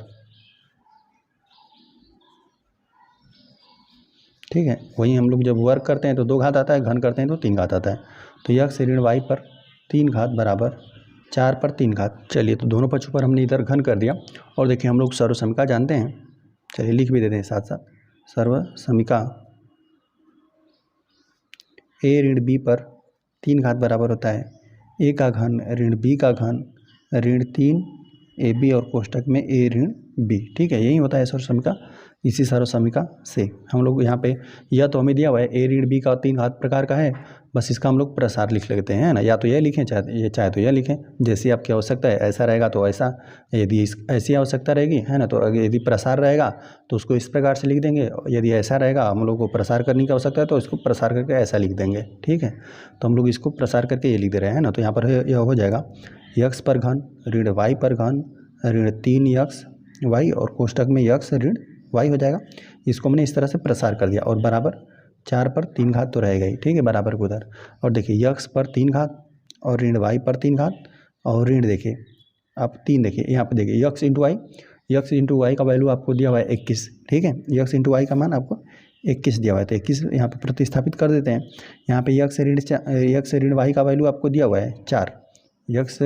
ठीक है, वहीं हम लोग जब वर्क करते हैं तो 2 घात आता है, घन करते हैं तो 3 घात आता है, तो यक्स ऋण वाई पर 3 घात बराबर 4 पर 3 घात। चलिए तो दोनों पक्षों पर हमने इधर घन कर दिया, और देखिए हम लोग सर्वसमीका जानते हैं, चलिए लिख भी देते हैं साथ साथ, सर्वसमीका ए ऋण बी पर 3 घात बराबर होता है ए का घन ऋण बी का घन ऋण 3 ए बी, और कोष्टक में ए ऋण बी। ठीक है, यही होता है सर्वसमीका। इसी सर्वसमीका से हम लोग यहाँ पे, यह तो हमें दिया हुआ है ए ऋण बी का 3 घात प्रकार का है, बस इसका हम लोग प्रसार लिख लेते हैं ना, या तो यह लिखें चाहे तो यह लिखें, जैसी आपकी आवश्यकता है, ऐसा रहेगा तो ऐसा, यदि ऐसी आवश्यकता रहेगी, है ना, तो यदि प्रसार रहेगा तो उसको इस प्रकार से लिख देंगे, यदि ऐसा रहेगा हम लोग को प्रसार करने की आवश्यकता है तो इसको प्रसार करके ऐसा लिख देंगे। ठीक है, तो हम लोग इसको प्रसार करके ये लिख दे रहे हैं ना, तो यहाँ पर यह हो जाएगा यक्स पर घन ऋण वाई पर घन ऋण 3 यक्स वाई, और कोष्टक में यक्स ऋण वाई हो जाएगा। इसको मैंने इस तरह से प्रसार कर दिया, और बराबर 4 पर 3 घात तो रहेगा ही। ठीक है, बराबर को उधर, और देखिए यक्स पर 3 घात और ऋण वाई पर 3 घात, और ऋण देखिए आप 3, देखिए यहाँ पर देखिए यक्स इंटू वाई का वैल्यू आपको दिया हुआ है 21। ठीक है, यक्स इंटू वाई का मान आपको 21 दिया हुआ है, तो 21 यहाँ पर प्रतिस्थापित कर देते हैं। यहाँ पे यक्स ऋण वाई का वैल्यू आपको दिया हुआ है 4, यक्स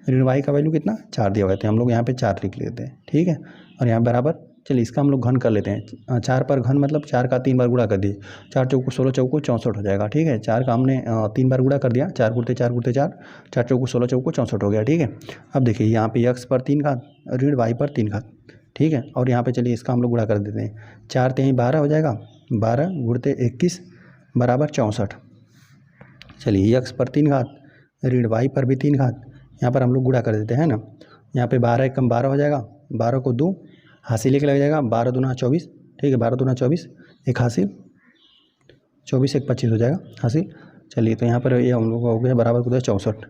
ऋण वाई का वैल्यू कितना 4 दिया हुआ है, तो हम लोग यहाँ पे 4 लिख लेते हैं। ठीक है, और यहाँ बराबर, चलिए इसका हम लोग घन कर लेते हैं। 4 पर घन मतलब 4 का 3 बार गुणा कर दिए, 4 चौको 16 चौको 64 हो जाएगा। ठीक है, 4 का हमने 3 बार गुणा कर दिया, 4 गुणते 4 गुणते 4, 4 चौको 16 चौको 64 हो गया। ठीक है, अब देखिए यहाँ पे यक्स पर 3 घात ऋण वाई पर 3 घात। ठीक है, और यहाँ पे चलिए इसका हम लोग गुणा कर देते हैं, 4 3 12 हो जाएगा, 12 गुणते 21 बराबर 64। चलिए यक्स पर 3 घात ऋण वाई पर भी 3 घात, यहाँ पर हम लोग गुणा कर देते हैं ना, यहाँ पे 12 एकम 12 हो जाएगा, 12 को 2 हासिल एक लग जाएगा, 12 दूना 24, ठीक है, 12 दूना 24, एक हासिल, 24 एक 25 हो जाएगा हासिल। चलिए तो यहाँ पर ये हम लोग हो गया बराबर को 64,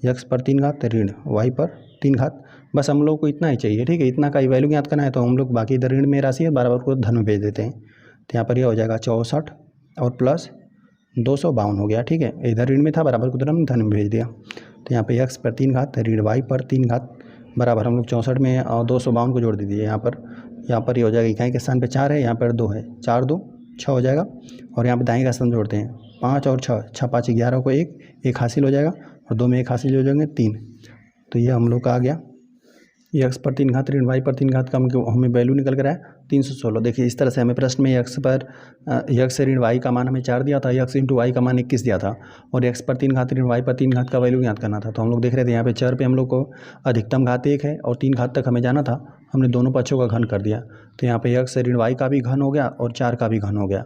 x पर 3 घात ऋण y पर 3 घात। बस हम लोग को इतना ही चाहिए, ठीक है, इतना का ही वैल्यू याद करना है। तो हम लोग बाकी इधर ऋण में राशि है बराबर को धन में भेज देते हैं। तो यहाँ पर यह हो जाएगा 64 और प्लस 252 हो गया, ठीक है, इधर ऋण में था बराबर को धन में भेज दिया। तो यहाँ पे x पर 3 घात ऋण y पर 3 घात बराबर हम लोग 64 में और 252 को जोड़ दीजिए। यहाँ पर ये हो जाएगा इकाई के स्थान पे 4 है, यहाँ पर 2 है, 4 2 6 हो जाएगा। और यहाँ पे दाएं का स्थान जोड़ते हैं, 5 और 6, 6 5 11 को एक हासिल हो जाएगा और 2 में एक हासिल हो जाएंगे 3। तो ये हम लोग का आ गया x पर 3 घात ऋण y पर 3 घात का हमें वैल्यू निकल कर आया 316। देखिए इस तरह से हमें प्रश्न में x से ऋण y का मान हमें 4 दिया था, x इंटू y का मान 21 दिया था और x पर 3 घात ऋण y पर 3 घात का वैल्यू याद करना था। तो हम लोग देख रहे थे यहाँ पे चर पे हम लोग को अधिकतम घात 1 है और 3 घात तक हमें जाना था, हमने दोनों पक्षों का घन कर दिया। तो यहाँ पे x ऋण y का भी घन हो गया और 4 का भी घन हो गया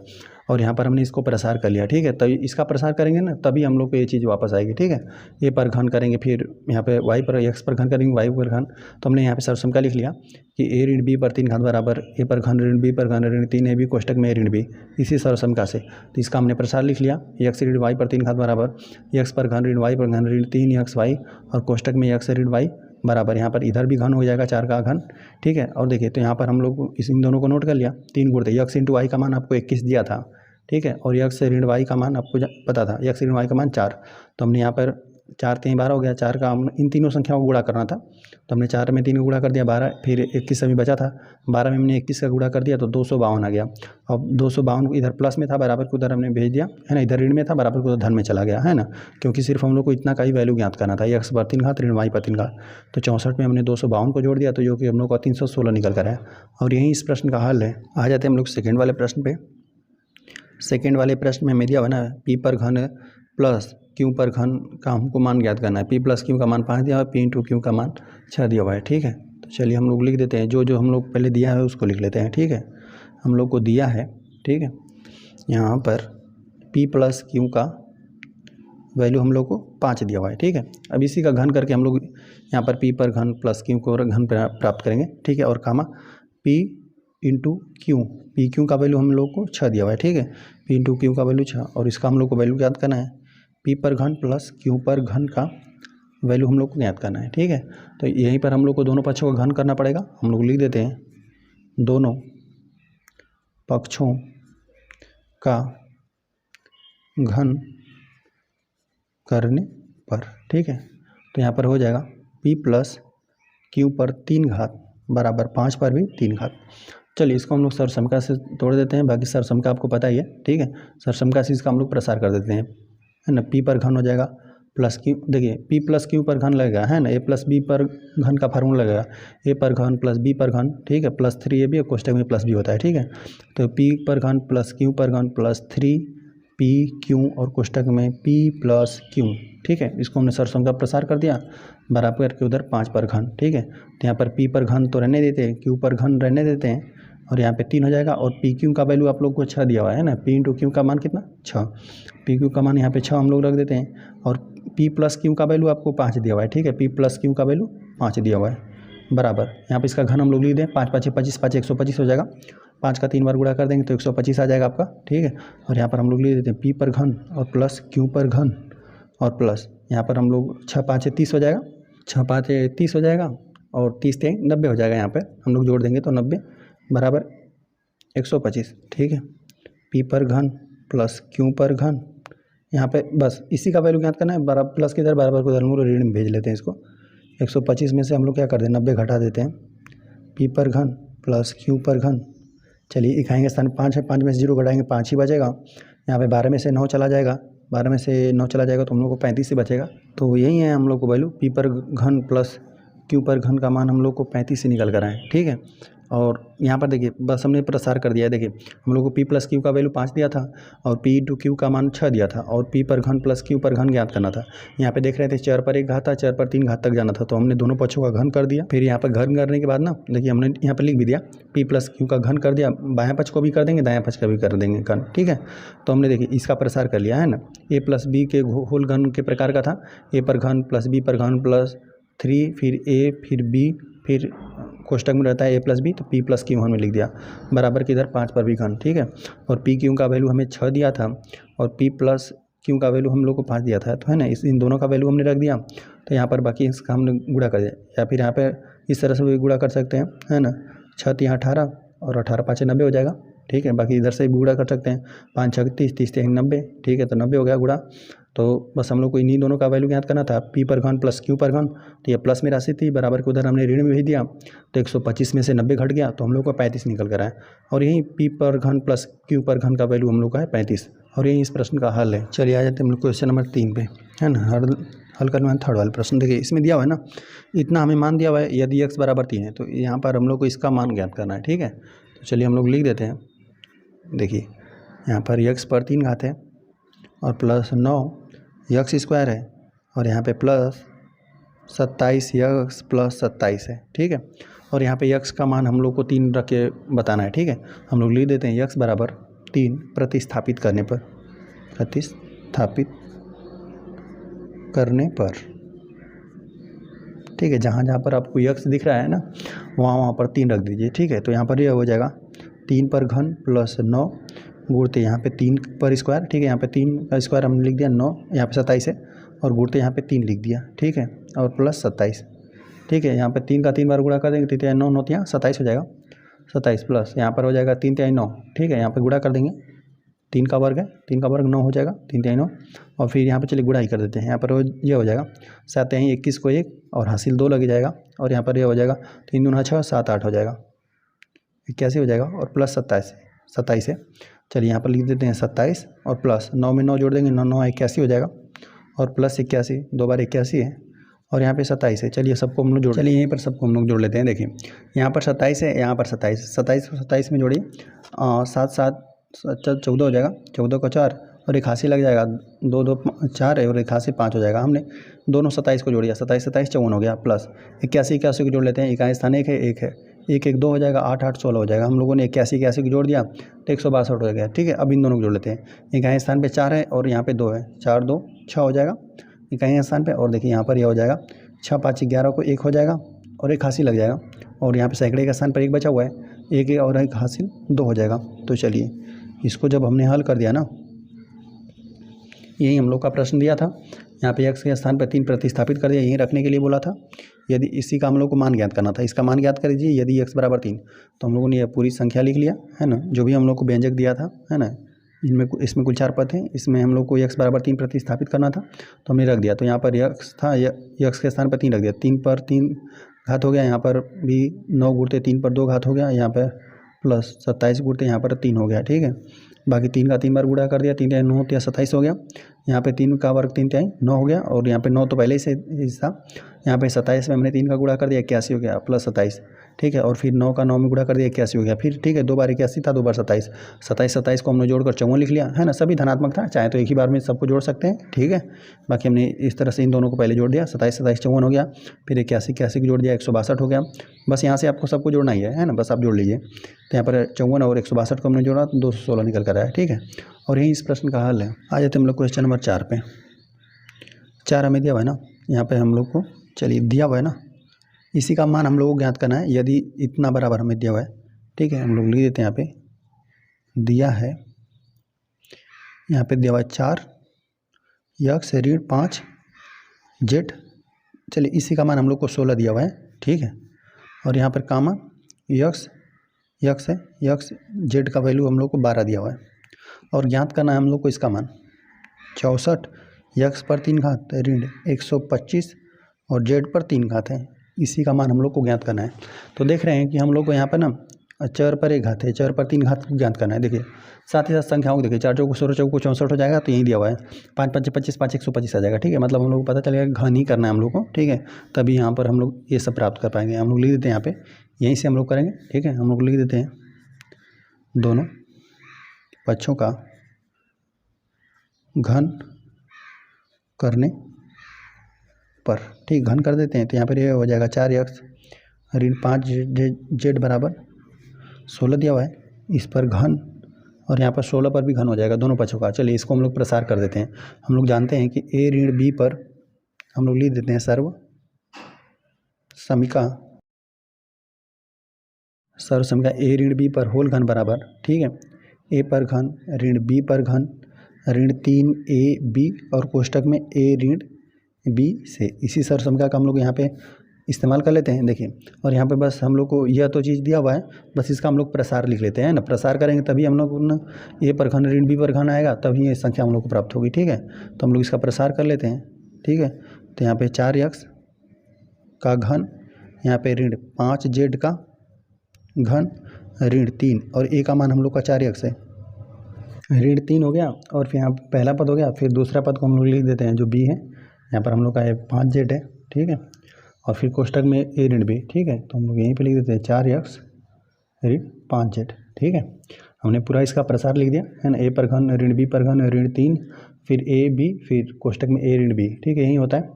और यहाँ पर हमने इसको प्रसार कर लिया, ठीक है। तभी इसका प्रसार करेंगे ना, तभी हम लोग को ये चीज़ वापस आएगी, ठीक है। ए पर घन करेंगे, फिर यहाँ पे y पर x पर घन करेंगे, y पर घन। तो हमने यहाँ पे सर्वसम लिख लिया कि a ऋण b पर 3 घात बराबर a पर घन ऋण b पर घन ऋण 3ab कोष्टक में a ऋण b, इसी सर्वसम से। तो इसका हमने प्रसार लिख लिया, x ऋण y पर 3 घात बराबर x पर घन ऋण y पर घन ऋण 3xy और कोष्टक में x ऋण y बराबर यहाँ पर इधर भी घन हो जाएगा 4 का घन, ठीक है। और देखिए तो यहाँ पर हम लोग इन दोनों को नोट कर लिया, 3 गुणते x इंटू वाई का मान आपको 21 दिया था, ठीक है, और x ऋण y का मान आपको पता था, x ऋण y का मान 4। तो हमने यहाँ पर 4 3 12 हो गया, 4 का हम इन तीनों संख्याओं को गुणा करना था। तो हमने 4 में 3 को गुणा कर दिया 12, फिर 21 अभी बचा था, 12 में हमने 21 का गुणा कर दिया तो 252 आ गया। अब 252 इधर प्लस में था बराबर को उधर हमने भेज दिया, है ना, इधर ऋण में था बराबर को धन में चला गया, है ना, क्योंकि सिर्फ हम लोग को इतना का ही वैल्यू ज्ञात करना था, x पर 3 घात ऋण y पर 3 घात। तो 64 में हमने 252 को जोड़ दिया तो जो कि हम लोग का 316 निकल कर है और यही इस प्रश्न का हल है। आ जाते हैं हम लोग सेकेंड वाले प्रश्न पे। सेकेंड वाले प्रश्न में हमें दिया हुआ ना p पर घन प्लस q पर घन का हमको मान ज्ञात करना है। p प्लस q का मान 5 दिया हुआ है, p इंटू q का मान 6 दिया हुआ है, ठीक है। तो चलिए हम लोग लिख देते हैं, जो हम लोग पहले दिया है उसको लिख लेते हैं, ठीक है। हम लोग को दिया है, ठीक है, यहाँ पर p प्लस q का वैल्यू हम लोग को 5 दिया हुआ है, ठीक है। अब इसी का घन करके हम लोग यहाँ पर p पर घन प्लस q को घन प्राप्त करेंगे, ठीक है, और कामा p into Q, P Q का वैल्यू हम लोग को 6 दिया हुआ है, ठीक है, पी इंटू क्यू का वैल्यू 6 और इसका हम लोग को वैल्यू याद करना है, पी पर घन प्लस क्यू पर घन का वैल्यू हम लोग को याद करना है, ठीक है। तो यहीं पर हम लोग को दोनों पक्षों का घन करना पड़ेगा। हम लोग लिख देते हैं दोनों पक्षों का घन करने पर, ठीक है। तो यहाँ पर हो जाएगा p प्लस क्यू पर 3 घात बराबर 5 पर भी 3 घात। चलिए इसको हम लोग सरसमका से तोड़ देते हैं, बाकी सरसमका आपको पता ही है, ठीक है। सरसमका से इसका हम लोग प्रसार कर देते हैं, है ना, p पर घन हो जाएगा प्लस क्यू, देखिए p प्लस क्यू पर घन लगेगा, है ना, a प्लस b पर घन का फार्मूला लगेगा, a पर घन प्लस b पर घन, ठीक है, प्लस 3ab और कोष्टक में प्लस b होता है, ठीक है। तो p पर घन प्लस q पर घन प्लस 3pq और कोष्टक में p प्लस q, ठीक है। इसको हमने सरसम का प्रसार कर दिया बराबर करके उधर 5 पर घन, ठीक है। तो यहाँ पर p पर घन तो रहने देते हैं, q पर घन रहने देते हैं और यहाँ पे 3 हो जाएगा और पी क्यू का वैल्यू आप लोग को 6 दिया हुआ है ना, p इंटू क्यू का मान कितना 6, पी क्यू का मान यहाँ पे 6 हम लोग रख देते हैं और p प्लस क्यू का वैल्यू आपको 5 दिया हुआ है, ठीक है, p प्लस क्यू का वैल्यू 5 दिया हुआ है बराबर, यहाँ पे इसका घन हम लोग लिख दें 5 5 25 5 125 हो जाएगा, 5 का 3 बार गुणा कर देंगे तो 125 आ जाएगा आपका, ठीक है। और यहाँ पर हम लोग लिख देते हैं p पर घन और प्लस q पर घन और प्लस यहाँ पर हम लोग 6 5 30 हो जाएगा, 6 5 30 हो जाएगा और 30 90 हो जाएगा, यहाँ पे हम लोग जोड़ देंगे तो 90 बराबर 125, ठीक है। p पर घन प्लस q पर घन, यहाँ पे बस इसी का वैल्यू ज्ञात करना है, बराबर प्लस के इधर बराबर को हम लोग ऋण में भेज लेते हैं इसको, 125 में से हम लोग क्या कर दें 90 घटा देते हैं, p पर घन प्लस q पर घन। चलिए इकाई स्थान 5 है, 5 में से 0 घटाएंगे 5 ही बचेगा, यहाँ पे 12 में से 9 चला जाएगा, 12 में से 9 चला जाएगा तो हम लोग को 35 ही बचेगा। तो यही है हम लोग को वैल्यू, p पर घन प्लस q पर घन का मान हम लोग को 35 से निकल कर आए, ठीक है। और यहाँ पर देखिए बस हमने प्रसार कर दिया है, देखिए हम लोग को p प्लस क्यू का वैल्यू 5 दिया था और p इंटू क्यू का मान 6 दिया था और p पर घन प्लस q पर घन ज्ञात करना था। यहाँ पे देख रहे थे चर पर 1 घात था, चर पर 3 घात तक जाना था, तो हमने दोनों पक्षों का घन कर दिया। फिर यहाँ पर घन करने के बाद ना देखिए हमने यहाँ पर लिख भी दिया p प्लस क्यू का घन कर दिया, बायां पक्ष को भी कर देंगे दायां पक्ष का भी कर देंगे घन, ठीक है। तो हमने देखिए इसका प्रसार कर लिया है ना, a प्लस बी के होल घन के प्रकार का था, a पर घन प्लस b पर घन प्लस 3 फिर a फिर b फिर कोष्टक में रहता है a प्लस बी, तो p प्लस क्यू हमने लिख दिया बराबर कि इधर 5 पर भी घन, ठीक है। और पी क्यू का वैल्यू हमें 6 दिया था और p प्लस क्यू का वैल्यू हम लोग को 5 दिया था, तो है ना, इन दोनों का वैल्यू हमने रख दिया। तो यहाँ पर बाकी इसका हमने गुणा कर दिया, या फिर यहाँ पे इस तरह से भी गुणा कर सकते हैं, है ना। 6 यहाँ 18 और 18 5 90 हो जाएगा, ठीक है। बाकी इधर से भी गुणा कर सकते हैं, 5 6 30 30 90, ठीक है। तो 90 हो गया गुणा। तो बस हम लोग को इन्हीं दोनों का वैल्यू ज्ञात करना था, p पर घन प्लस q पर घन। तो ये प्लस में राशि थी, बराबर को उधर हमने ऋण में भेज दिया, तो 125 में से 90 घट गया, तो हम लोग को 35 निकल कर आया। और यही p पर घन प्लस q पर घन का वैल्यू हम लोग का है 35, और यही इस प्रश्न का हल है। चलिए आ जाते हैं हम लोग क्वेश्चन नंबर 3 पे, है ना। हल करना है थर्ड वाला प्रश्न। देखिए इसमें दिया हुआ है ना, इतना हमें मान दिया हुआ है, यदि x बराबर 3 है तो यहाँ पर हम लोग को इसका मान ज्ञात करना है, ठीक है। तो चलिए हम लोग लिख देते हैं। देखिए यहाँ पर x पर 3 घात है और प्लस 9 x स्क्वायर है, और यहाँ पे प्लस 27 x प्लस 27 है, ठीक है। और यहाँ पे x का मान हम लोग को 3 रख के बताना है, ठीक है। हम लोग लिख देते हैं x बराबर 3 प्रतिस्थापित करने पर, ठीक है। जहाँ जहाँ पर आपको x दिख रहा है ना, वहाँ पर 3 रख दीजिए, ठीक है। तो यहाँ पर यह हो जाएगा 3 पर घन प्लस 9 गुणते यहाँ पे 3 पर स्क्वायर, ठीक है। यहाँ पे 3 का स्क्वायर हमने लिख दिया 9, यहाँ पे 27 है, और गुणते यहाँ पे 3 लिख दिया, ठीक है। और प्लस 27, ठीक है। यहाँ पे 3 का 3 बार गुणा कर देंगे, 3 3 9 9 यहाँ 27 हो जाएगा, 27 प्लस यहाँ पर हो जाएगा 3 3 9, ठीक है। यहाँ पे गुणा कर देंगे, 3 का वर्ग है, 3 का वर्ग 9 हो जाएगा, 3 3 9। और फिर यहाँ पे चलिए गुणा ही कर देते हैं, यहाँ पर ये हो जाएगा 7 यहीं 21 को 1 और हासिल 2 लग जाएगा, और यहाँ पर ये हो जाएगा 3 दूना 6 7 8 हो जाएगा, 81 हो जाएगा, और प्लस 27 है। चलिए यहाँ पर लिख देते हैं 27 और प्लस 9 में 9 जोड़ देंगे, 9 9 81 हो जाएगा, और प्लस 81 2 बार 81 है, और यहाँ पे 27 है। चलिए सबको हम लोग जोड़, चलिए यहीं पर सबको हम लोग जोड़ लेते हैं। देखिए यहाँ पर 27 है, यहाँ पर 27 को 27 में जोड़िए, 7 7 14 हो जाएगा, 14 को 4 और 81 लग जाएगा, 2 2 4 है और 81 5 हो जाएगा। हमने दोनों 27 को जोड़ दिया, 27 27 54 हो गया, प्लस 81 81 को जोड़ लेते हैं, इकाई स्थान 1 है 1 1 2 हो जाएगा, 8 8 16 हो जाएगा। हम लोगों ने 81 81 को जोड़ दिया तो 162 हो गया, ठीक है। अब इन दोनों को जोड़ लेते हैं, इकाई स्थान पे 4 है और यहाँ पे 2 है, 4 2 6 हो जाएगा इकाई स्थान पे, और देखिए यहाँ पर यह हो जाएगा 6 5 11 को 1 हो जाएगा और 81 लग जाएगा, और यहाँ पे सैकड़े के स्थान पर 1 बचा हुआ है, 1 और 1 हासिल 2 हो जाएगा। तो चलिए इसको जब हमने हल कर दिया ना, यही हम लोग का प्रश्न दिया था, यहाँ पे x के स्थान पर 3 प्रतिस्थापित कर दिया, यहीं रखने के लिए बोला था। यदि इसी का हम लोग को मान ज्ञात करना था, इसका मान ज्ञात कर दीजिए यदि x बराबर 3, तो हम लोगों ने यह पूरी संख्या लिख लिया, है ना, जो भी हम लोग को व्यंजक दिया था, है ना। इसमें कुल 4 पद थे, इसमें हम लोग को x बराबर 3 प्रतिस्थापित करना था, तो हमने रख दिया। तो यहाँ पर x था, x के स्थान पर 3 रख दिया, 3 पर 3 घात हो गया, यहाँ पर भी 9 गुणते 3 पर 2 घात हो गया, यहाँ पर प्लस 27 गुणते यहाँ पर 3 हो गया, ठीक है। बाकी 3 का 3 बार गुणा कर दिया, 3 3 9 या 27 हो गया, यहाँ पे 3 का वर्ग 3 3 9 हो गया, और यहाँ पे 9 तो पहले ही से था, यहाँ पे 27 में हमने 3 का गुणा कर दिया 81 हो गया, प्लस 27, ठीक है। और फिर 9 का 9 में गुणा कर दिया 81 हो गया, फिर ठीक है 2 बार 81 था, 2 बार 27 27 को हमने जोड़कर 54 लिख लिया, है ना। सभी धनात्मक था, चाहे तो एक ही बार में सबको जोड़ सकते हैं, ठीक है। बाकी हमने इस तरह से इन दोनों को पहले जोड़ दिया, 27 27 54 हो गया, फिर 81 को जोड़ दिया 162 हो गया। बस यहाँ से आपको सबको जोड़ना ही है ना, बस आप जोड़ लीजिए। तो यहाँ पर 54 और 162 को हमने जोड़ा तो 216 निकल कर आया, ठीक है। और यही इस प्रश्न का हल है। आ जाते हम लोग क्वेश्चन नंबर 4 पे। 4 हमें दिया हुआ है ना, यहाँ पे हम लोग को, चलिए दिया हुआ है ना, इसी का मान हम लोग को ज्ञात करना है। यदि इतना बराबर हमें दिया हुआ है, ठीक है, हम लोग लिख देते हैं, यहाँ पे दिया है, यहाँ पे दिया हुआ है 4 x ऋण 5 z, चलिए इसी का मान हम लोग को 16 दिया हुआ है, ठीक है। और यहाँ पर कामा x है, x z का वैल्यू हम लोग को 12 दिया हुआ है, और ज्ञात करना है हम लोग को इसका मान 64 x पर 3 घात ऋण 125 और z पर 3 घात है, इसी का मान हम लोग को ज्ञात करना है। तो देख रहे हैं कि हम लोग को यहाँ पर ना चर पर 1 घात है, चर पर 3 घात ज्ञात करना है। देखिए साथ ही साथ संख्याओं को देखिए, 4 चौको 16 चौको 64 हो जाएगा, तो यही दिया हुआ है, 5 5 25 5 125 आ जाएगा, ठीक है। मतलब हम लोग को पता चलेगा घन ही करना है हम लोग को, ठीक है। तभी यहाँ पर हम लोग ये सब प्राप्त कर पाएंगे। हम लोग लिख देते हैं यहाँ पे, यहीं से हम लोग करेंगे, ठीक है। हम लोग लिख देते हैं दोनों पक्षों का घन करने पर, ठीक, घन कर देते हैं। तो यहाँ पर ये हो जाएगा 4x ऋण 5 z बराबर 16 दिया हुआ है, इस पर घन, और यहाँ पर 16 पर भी घन हो जाएगा दोनों पक्षों का। चलिए इसको हम लोग प्रसार कर देते हैं। हम लोग जानते हैं कि a ऋण b पर हम लोग लिख देते हैं सर्व समीका सर्वसंख्या ए ऋण बी पर होल घन बराबर, ठीक है, ए पर घन ऋण बी पर घन ऋण 3ab और कोष्टक में ए ऋण बी से। इसी सर्वसंख्या का हम लोग यहाँ पे इस्तेमाल कर लेते हैं। देखिए, और यहाँ पे बस हम लोग को यह तो चीज़ दिया हुआ है, बस इसका हम लोग प्रसार लिख लेते हैं ना। प्रसार करेंगे तभी हम लोग ना ए पर घन ऋण बी पर घन आएगा, तभी ये संख्या हम लोग को प्राप्त होगी, ठीक है। तो हम लोग इसका प्रसार कर लेते हैं, ठीक है। तो यहाँ पे 4x का घन, यहाँ पे ऋण 5z का घन ऋण 3 और ए का मान हम लोग का 4x है, ऋण 3 हो गया। और फिर यहाँ पहला पद हो गया, फिर दूसरा पद को हम लोग लिख देते हैं जो b है, यहाँ पर हम लोग का 5z है, ठीक है। और फिर कोष्टक में ए ऋण बी, ठीक है। तो हम लोग यहीं पे लिख देते हैं 4x ऋण 5z, ठीक है। हमने पूरा इसका प्रसार लिख दिया है ना। ए पर घन ऋण बी पर घन ऋण 3, फिर ए बी, फिर कोष्टक में ए ऋण बी, ठीक है, यही होता है।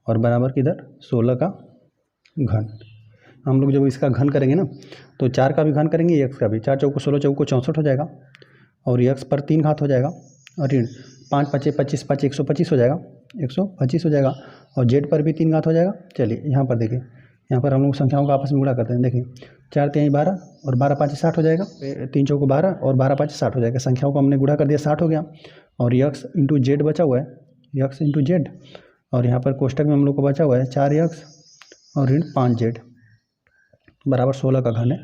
और बराबर किधर 16 का घन। हम लोग जब इसका घन करेंगे ना, तो 4 का भी घन करेंगे, x का भी। 4 चौको 16, चौको 64 हो जाएगा, और x पर 3 घात हो जाएगा, और ऋण 5 5 25 5 125 हो जाएगा, 125 हो जाएगा, और z पर भी 3 घात हो जाएगा। चलिए यहाँ पर देखिए, यहाँ पर हम लोग संख्याओं का आपस में गुणा करते हैं। देखिए 4 3 12 और 12 5 60 हो जाएगा, 3 चौको 12 और 12 5 60 हो जाएगा। संख्याओं को हमने गुणा कर दिया, 60 हो गया, और x इंटू जेड बचा हुआ है, x इंटू जेड। और यहाँ पर कोष्टक में हम लोग को बचा हुआ है 4x और ऋण 5z बराबर 16 का घन है,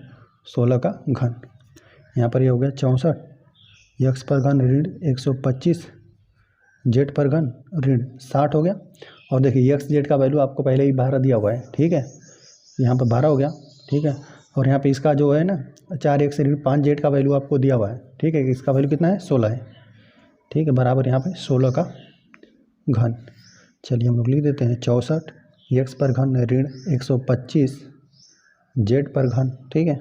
16 का घन। यहाँ पर ये हो गया 64, x पर घन ऋण 125, z पर घन ऋण 60 हो गया। और देखिए x z का वैल्यू आपको पहले ही 12 दिया हुआ है, ठीक है, यहाँ पर 12 हो गया, ठीक है। और यहाँ पे इसका जो है ना 4x ऋण 5z का वैल्यू आपको दिया हुआ है, ठीक है, इसका वैल्यू कितना है 16 है, ठीक है, बराबर यहाँ पे 16 का घन। चलिए हम लोग लिख देते हैं 64 x पर घन ऋण 125 z पर घन, ठीक है।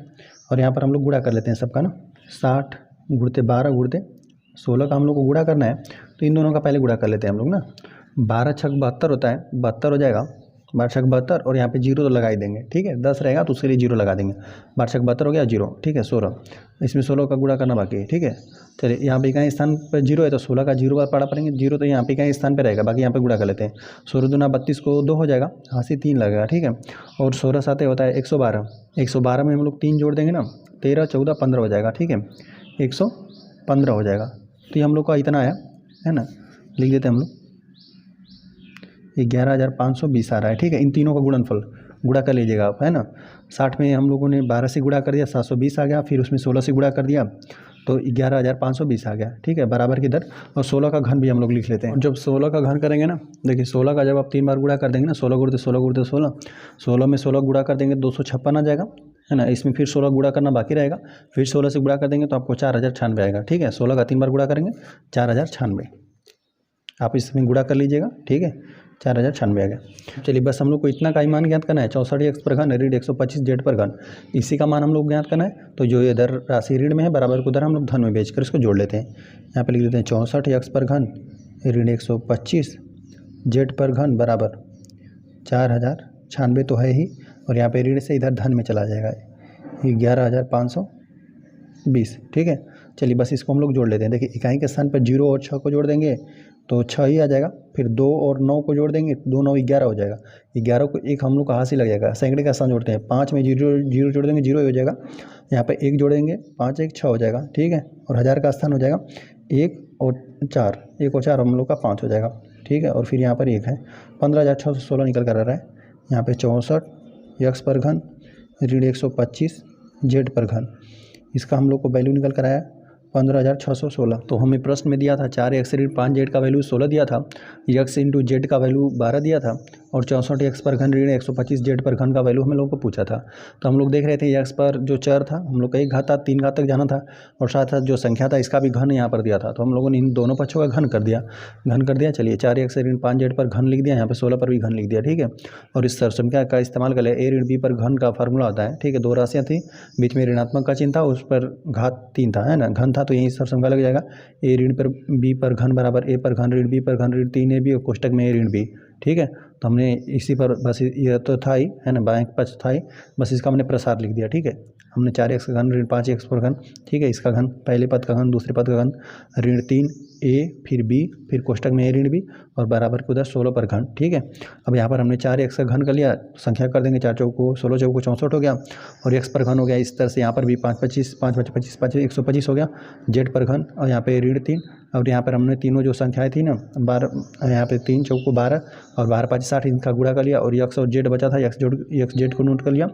और यहाँ पर हम लोग गुणा कर लेते हैं सबका ना, 60 गुणते 12 गुणते 16 का हम लोग को गुणा करना है, तो इन दोनों का पहले गुणा कर लेते हैं हम लोग ना। 12 छक 72 होता है, 72 हो जाएगा, 12 छक 72, और यहाँ पे जीरो तो लगा ही देंगे, ठीक है, 10 रहेगा तो उसके लिए जीरो लगा देंगे। 12 छक 72 हो गया, जीरो, ठीक है, 16, इसमें 16 का गुणा करना बाकी है, ठीक है। चलिए यहाँ पे कहीं स्थान पर जीरो है, तो 16 का जीरो बार पढ़ा पड़ेंगे, जीरो तो यहाँ पे कहीं स्थान पे रहेगा, बाकी यहाँ पे गुणा कर लेते हैं। 16 दूना 32 को 2 हो जाएगा, हाथी 3 लगेगा, ठीक है। और 16 साते होता है 112, 112 में हम लोग 3 जोड़ देंगे ना, 13 14 15 हो जाएगा, ठीक है, 115 हो जाएगा। तो ये हम लोग का इतना आया है ना, लिख देते हैं हम लोग 11,520 आ रहा है, ठीक है। इन तीनों का गुणनफल गुणा कर लीजिएगा आप, है ना। 60 में हम लोगों ने 12 से गुणा कर दिया, 720 आ गया, फिर उसमें 16 से गुणा कर दिया तो 11,520 आ गया, ठीक है, बराबर की दर। और 16 का घन भी हम लोग लिख लेते हैं। जब 16 का घन करेंगे ना, देखिए 16 का जब आप 3 बार गुणा कर देंगे ना, 16 गुणते 16 गुणते 16, 16 में 16 गुणा कर देंगे 256 आ जाएगा, है ना। इसमें फिर 16 गुणा करना बाकी रहेगा, फिर 16 से गुणा कर देंगे तो आपको 4096 आएगा, ठीक है। 16 का 3 बार गुणा करेंगे 4096, आप इसमें गुणा कर लीजिएगा, ठीक है, 4096 आ गया। चलिए बस हम लोग को इतना का ही मान ज्ञात करना है, 64 x पर घन ऋण 125 z पर घन, इसी का मान हम लोग ज्ञात करना है। तो जो ये दर राशि ऋण में है, बराबर को दर हम लोग धन में बेचकर इसको जोड़ लेते हैं। यहाँ पे लिख देते हैं 64 x पर घन ऋण 125 z पर घन बराबर 4096 तो है ही, और यहाँ पे ऋण से इधर धन में चला जाएगा 11,520, ठीक है। चलिए बस इसको हम लोग जोड़ लेते हैं। देखिए इकाई के स्थान पर 0 और 6 को जोड़ देंगे तो 6 ही आ जाएगा, फिर 2 और 9 को जोड़ देंगे, 2 9 11 हो जाएगा, 11 को एक हम लोग का हाथ से लग जाएगा, सैकड़े का स्थान जोड़ते हैं, 5 में 0 जोड़ देंगे 0 ही हो जाएगा, यहाँ पे 1 जोड़ेंगे 5 1 6 हो जाएगा, ठीक है। और 1000 का स्थान हो जाएगा 1 और 4 हम लोग का 5 हो जाएगा, ठीक है। और फिर यहाँ पर 1 है, 15,616 निकल कर आ रहा है। यहाँ पे 64 x पर घन ऋण 125 z पर घन, इसका हम लोग को वैल्यू निकल कर आया 15,616। तो हमें प्रश्न में दिया था 4x ऋण 5z का वैल्यू 16 दिया था, x इंटू जेड का वैल्यू 12 दिया था, और 64 x पर घन ऋण 125 z पर घन का वैल्यू हम लोग को पूछा था। तो हम लोग देख रहे थे x पर जो चर था हम लोग का 1 घात था, 3 घात तक जाना था, और साथ साथ जो संख्या था इसका भी घन यहाँ पर दिया था। तो हम लोगों ने इन दोनों पक्षों का घन कर दिया। चलिए 4x ऋण 5z पर घन लिख दिया, यहाँ पर 16 पर भी घन लिख दिया, ठीक है। और इस संख्या का इस्तेमाल कर लिया, a ऋण b पर घन का फार्मूला होता है, ठीक है। 2 राशियाँ थी, बीच में ऋणात्मक का चिन्ह था, उस पर घात 3 था, है ना, घन था, तो यही संख्या लग जाएगा a ऋण पर b पर घन बराबर a पर घन ऋण b पर घन ऋण 3ab और कोष्टक में a ऋण b, ठीक है। तो हमने इसी पर बस ये तो था ही, है ना, बाएं पक्ष था ही, बस इसका हमने प्रसार लिख दिया। ठीक है, हमने 4x का घन ऋण 5x पर घन, ठीक है, इसका घन, पहले पद का घन, दूसरे पद का घन, ऋण 3a फिर b फिर कोष्टक में a ऋण b और बराबर के उधर 16 पर घन। ठीक है, अब यहाँ पर हमने 4x का घन कर लिया, संख्या कर देंगे, 4 चौको 16 चौको 64 हो गया और x पर घन हो गया। इस तरह से यहाँ पर भी 5 25 5 25 5 125 हो गया, z पर घन और यहाँ पे ऋण 3 और यहाँ पर हमने तीनों जो संख्याएं थी ना 12, यहाँ पे 3 चौको 12 और 12 5 60, इनका गुणा कर लिया और x और z बचा था, x z को नोट कर लिया,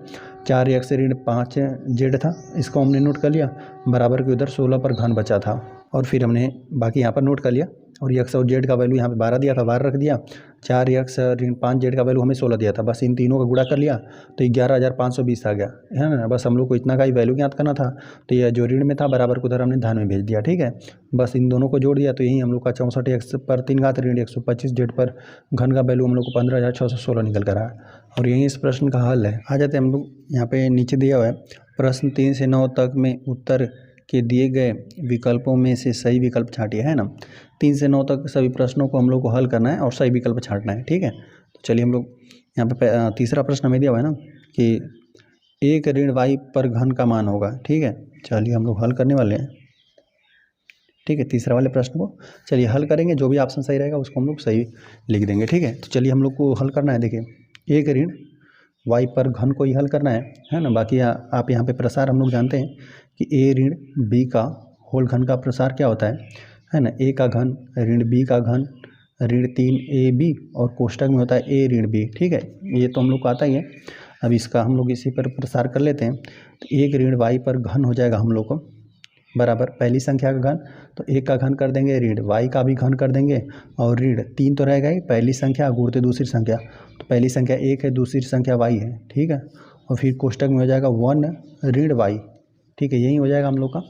4x ऋण 5z था, इसको हमने नोट कर लिया, बराबर के उधर 16 पर घन बचा था और फिर हमने बाकी यहाँ पर नोट कर लिया और x और z का वैल्यू यहाँ पे 12 दिया था, 12 रख दिया, 4x ऋण 5z का वैल्यू हमें 16 दिया था, बस इन तीनों का गुणा कर लिया तो 11,520 आ गया, है ना। बस हम लोग को इतना का ही वैल्यू ज्ञात करना था, तो यह जो ऋण में था बराबर को उधर हमने धन में भेज दिया। ठीक है, बस इन दोनों को जोड़ दिया तो यही हम लोग का 64x पर 3 घात ऋण 125 z पर घन का वैल्यू हम लोग को 15,616 निकल कर आया और यही इस प्रश्न का हल है। आ जाते हैं हम लोग यहाँ पे नीचे दिया हुआ है प्रश्न 3 से 9 तक में उत्तर के दिए गए विकल्पों में से सही विकल्प छांटिए, है ना। 3 से 9 तक सभी प्रश्नों को हम लोग को हल करना है और सही विकल्प छांटना है। ठीक है, तो चलिए हम लोग यहाँ पे तीसरा प्रश्न हमें दिया हुआ है ना कि एक ऋण y पर घन का मान होगा। ठीक है, चलिए हम लोग हल करने वाले हैं। ठीक है, तीसरा वाले प्रश्न को चलिए हल करेंगे, जो भी ऑप्शन सही रहेगा उसको हम लोग सही लिख देंगे। ठीक है, तो चलिए हम लोग को हल करना है। देखिए एक ऋण y पर घन को ही हल करना है ना। बाकी आप यहाँ पे प्रसार हम लोग जानते हैं कि a ऋण b का होल घन का प्रसार क्या होता है ना, a का घन ऋण b का घन ऋण 3ab और कोष्टक में होता है a ऋण b। ठीक है, ये तो हम लोग को आता ही है। अब इसका हम लोग इसी पर प्रसार कर लेते हैं, तो एक ऋण y पर घन हो जाएगा हम लोग को बराबर पहली संख्या का घन, तो एक का घन कर देंगे, ऋण y का भी घन कर देंगे और ऋण 3 तो रहेगा ही, पहली संख्या गुणते दूसरी संख्या, तो पहली संख्या 1 है, दूसरी संख्या y है। ठीक है, और फिर कोष्टक में हो जाएगा 1 ऋण y। ठीक है, यही हो जाएगा हम लोग का।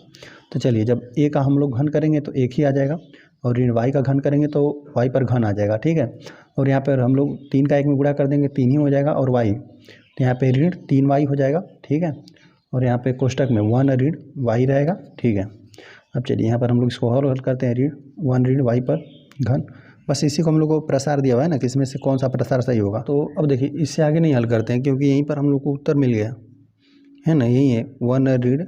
तो चलिए जब a का हम लोग घन करेंगे तो 1 ही आ जाएगा और ऋण y का घन करेंगे तो y पर घन आ जाएगा। ठीक है, और यहाँ पर हम लोग 3 का 1 में गुणा कर देंगे, 3 ही हो जाएगा और y, तो यहाँ पे ऋण 3y हो जाएगा। ठीक है, और यहाँ पे कोष्टक में 1 ऋण y रहेगा। ठीक है, अब चलिए यहाँ पर हम लोग इसको हल करते हैं, ऋण 1 ऋण y पर घन, बस इसी को हम लोग को प्रसार दिया हुआ है ना कि इसमें से कौन सा प्रसार सही होगा। तो अब देखिए इससे आगे नहीं हल करते हैं क्योंकि यहीं पर हम लोग को उत्तर मिल गया है ना, यही है 1 ऋण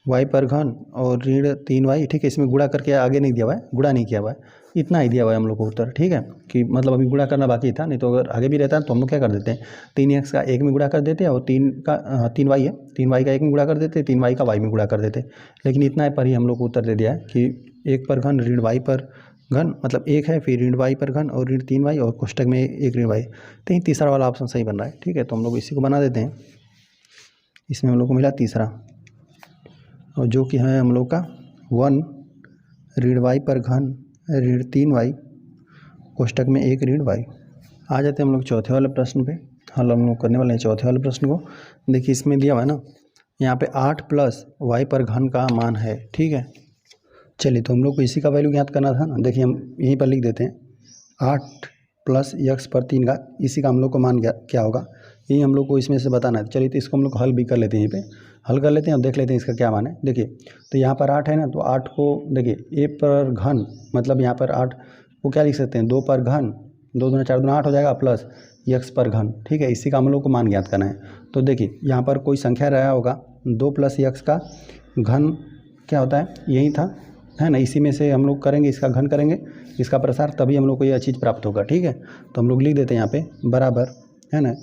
y पर घन और ऋण 3y। ठीक है, इसमें गुणा करके आगे नहीं दिया हुआ है, गुणा नहीं किया हुआ है, इतना ही दिया हुआ है हम लोग को उत्तर। ठीक है, कि मतलब अभी गुणा करना बाकी था, नहीं तो अगर आगे भी रहता है तो हम लोग क्या कर देते हैं 3x का 1 में गुणा कर देते हैं और 3y है, 3y का 1 में गुणा कर देते, 3y का y में गुणा कर देते। लेकिन इतना पर ही हम लोग को उत्तर दे दिया है कि 1 पर घन ऋण y पर घन, मतलब 1 है, फिर ऋण y पर घन और ऋण 3y और कोष्टक में 1 ऋण y, तो तीसरा वाला ऑप्शन सही बन रहा है। ठीक है, तो हम लोग इसी को बना देते हैं, इसमें हम लोग को मिला तीसरा, और जो कि है हम लोग का 1 ऋण y पर घन ऋण 3y कोष्टक में 1 ऋण y। आ जाते हैं हम लोग चौथे वाले प्रश्न पे, हल हम लोग करने वाले हैं चौथे वाले प्रश्न को। देखिए इसमें दिया हुआ है ना, यहाँ पे 8 प्लस y पर घन का मान है। ठीक है, चलिए तो हम लोग को इसी का वैल्यू ज्ञात करना था ना। देखिए हम यहीं पर लिख देते हैं 8 प्लस x पर 3 घात, इसी का हम लोग को मान क्या होगा, यही हम लोग को इसमें से बताना है। चलिए तो इसको हम लोग हल भी कर लेते हैं, यहीं पे हल कर लेते हैं और देख लेते हैं इसका क्या मान है। देखिए तो यहाँ पर 8 है ना, तो 8 को देखिए a पर घन, मतलब यहाँ पर 8 को क्या लिख सकते हैं 2 पर घन, 2 दूना 4 दूना 8 हो जाएगा, प्लस x पर घन। ठीक है, इसी का हम लोग को मान ज्ञात करना है। तो देखिए यहाँ पर कोई संख्या रहा होगा 2 प्लस x का घन क्या होता है, यही था, है ना, इसी में से हम लोग करेंगे, इसका घन करेंगे, इसका प्रसार, तभी हम लोग को यह चीज़ प्राप्त होगा। ठीक है, तो हम लोग लिख देते हैं यहाँ पे बराबर, है ना,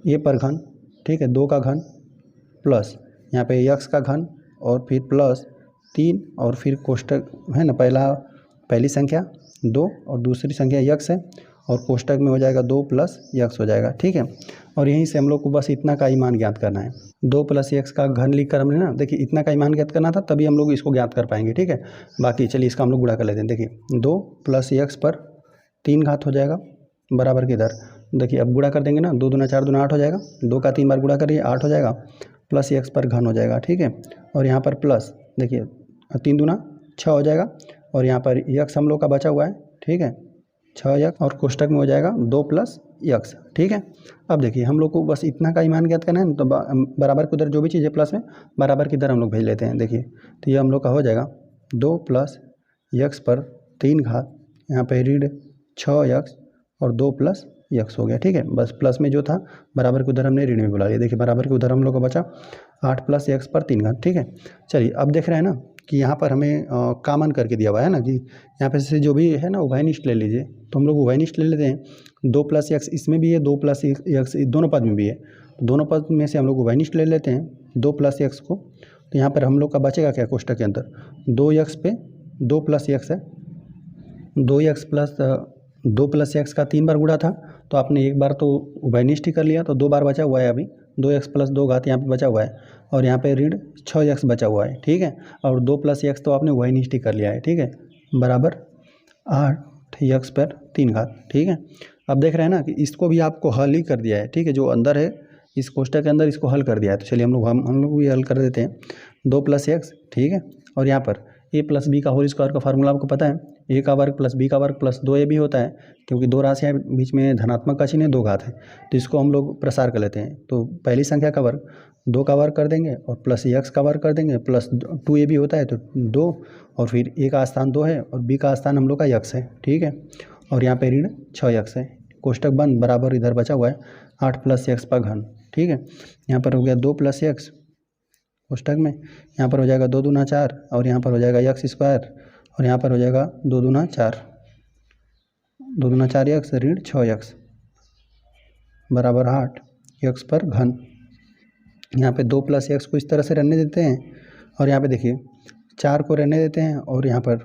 a पर घन, ठीक है, 2 का घन प्लस यहाँ पे x का घन और फिर प्लस 3 और फिर कोष्टक, है ना, पहली संख्या 2 और दूसरी संख्या x है और कोष्टक में हो जाएगा 2 प्लस x हो जाएगा। ठीक है, और यहीं से हम लोग को बस इतना का ही मान ज्ञात करना है, 2 प्लस x का घन लिख कर हमने ना, देखिए इतना का ही मान ज्ञात करना था, तभी हम लोग इसको ज्ञात कर पाएंगे। ठीक है, बाकी चलिए इसका हम लोग गुणा कर लेते हैं। देखिए 2 प्लस x पर 3 घात हो जाएगा बराबर के इधर, देखिए अब गुणा कर देंगे ना, 2 दूना 4 दूना 8 हो जाएगा, 2 का 3 बार गुणा करिए 8 हो जाएगा, प्लस x पर घन हो जाएगा। ठीक है, और यहाँ पर प्लस देखिए 3 दूना 6 हो जाएगा और यहाँ पर x हम लोग का बचा हुआ है। ठीक है, 6x और कोष्टक में हो जाएगा 2 प्लस x। ठीक है, अब देखिए हम लोग को बस इतना का ही मान ज्ञात करना है, तो बराबर के उधर जो भी चीज़ है प्लस में बराबर की इधर हम लोग भेज लेते हैं। देखिए तो ये हम लोग का हो जाएगा 2 प्लस x पर 3 घात, यहाँ पे ऋण 6x और 2 प्लस यक्स हो गया, ठीक है। बस प्लस में जो था बराबर के उधर हमने ऋण में बुला लिया। देखिए बराबर के उधर हम लोग को बचा 8 + x पर 3 घात, ठीक है। चलिए अब देख रहे हैं ना कि यहाँ पर हमें कॉमन करके दिया हुआ है ना कि यहाँ पे से जो भी है ना उभयनिष्ठ ले लीजिए, तो हम लोग उभयनिष्ठ ले लेते हैं। 2 + x इसमें भी है, 2 + x दोनों पद में भी है, तो दोनों पद में से हम लोग उभयनिष्ठ ले लेते हैं 2 + x को। तो यहाँ पर हम लोग का बचेगा क्या कोष्ठक के अंदर, 2x पे 2 + x है, 2x प्लस 2 + x का 3 बार गुणा था, तो आपने एक बार तो उभयनिष्ठ ही कर लिया, तो 2 बार बचा हुआ है अभी 2x + 2 घात यहाँ पे बचा हुआ है, और यहाँ पे ऋण 6x बचा हुआ है, ठीक है। और 2 + x तो आपने उभयनिष्ठ ही कर लिया है, ठीक है, बराबर 8x पर 3 घात, ठीक है। अब देख रहे हैं ना कि इसको भी आपको हल ही कर दिया है, ठीक है, जो अंदर है इस कोष्ठक के अंदर इसको हल कर दिया है। तो चलिए हम लोग भी हल कर देते हैं। 2 + x, ठीक है, और यहाँ पर a + b का होल स्क्वायर का फार्मूला आपको पता है, a का वर्ग + b का वर्ग + 2ab होता है, क्योंकि दो राशियाँ बीच में धनात्मक का चिन्ह है, 2 घात है, तो इसको हम लोग प्रसार कर लेते हैं। तो पहली संख्या का वर्ग 2 का वर्ग कर देंगे और प्लस x का वर्ग कर देंगे, प्लस 2ab होता है तो 2, और फिर a का स्थान 2 है और b का स्थान हम लोग का x है, ठीक है, और यहाँ पे ऋण 6x है। कोष्ठक बंद, बराबर इधर बचा हुआ है 8 + x पर घन, ठीक है। यहाँ पर हो गया 2 + x कोष्ठक में, यहाँ पर हो जाएगा 2 दूना 4, और यहाँ पर हो जाएगा x², और यहाँ पर हो जाएगा 2 दूना 4, 2 दूना 4x ऋण 6x बराबर 8x पर घन। यहाँ पे 2 + x को इस तरह से रहने देते हैं, और यहाँ पे देखिए 4 को रहने देते हैं, और यहाँ पर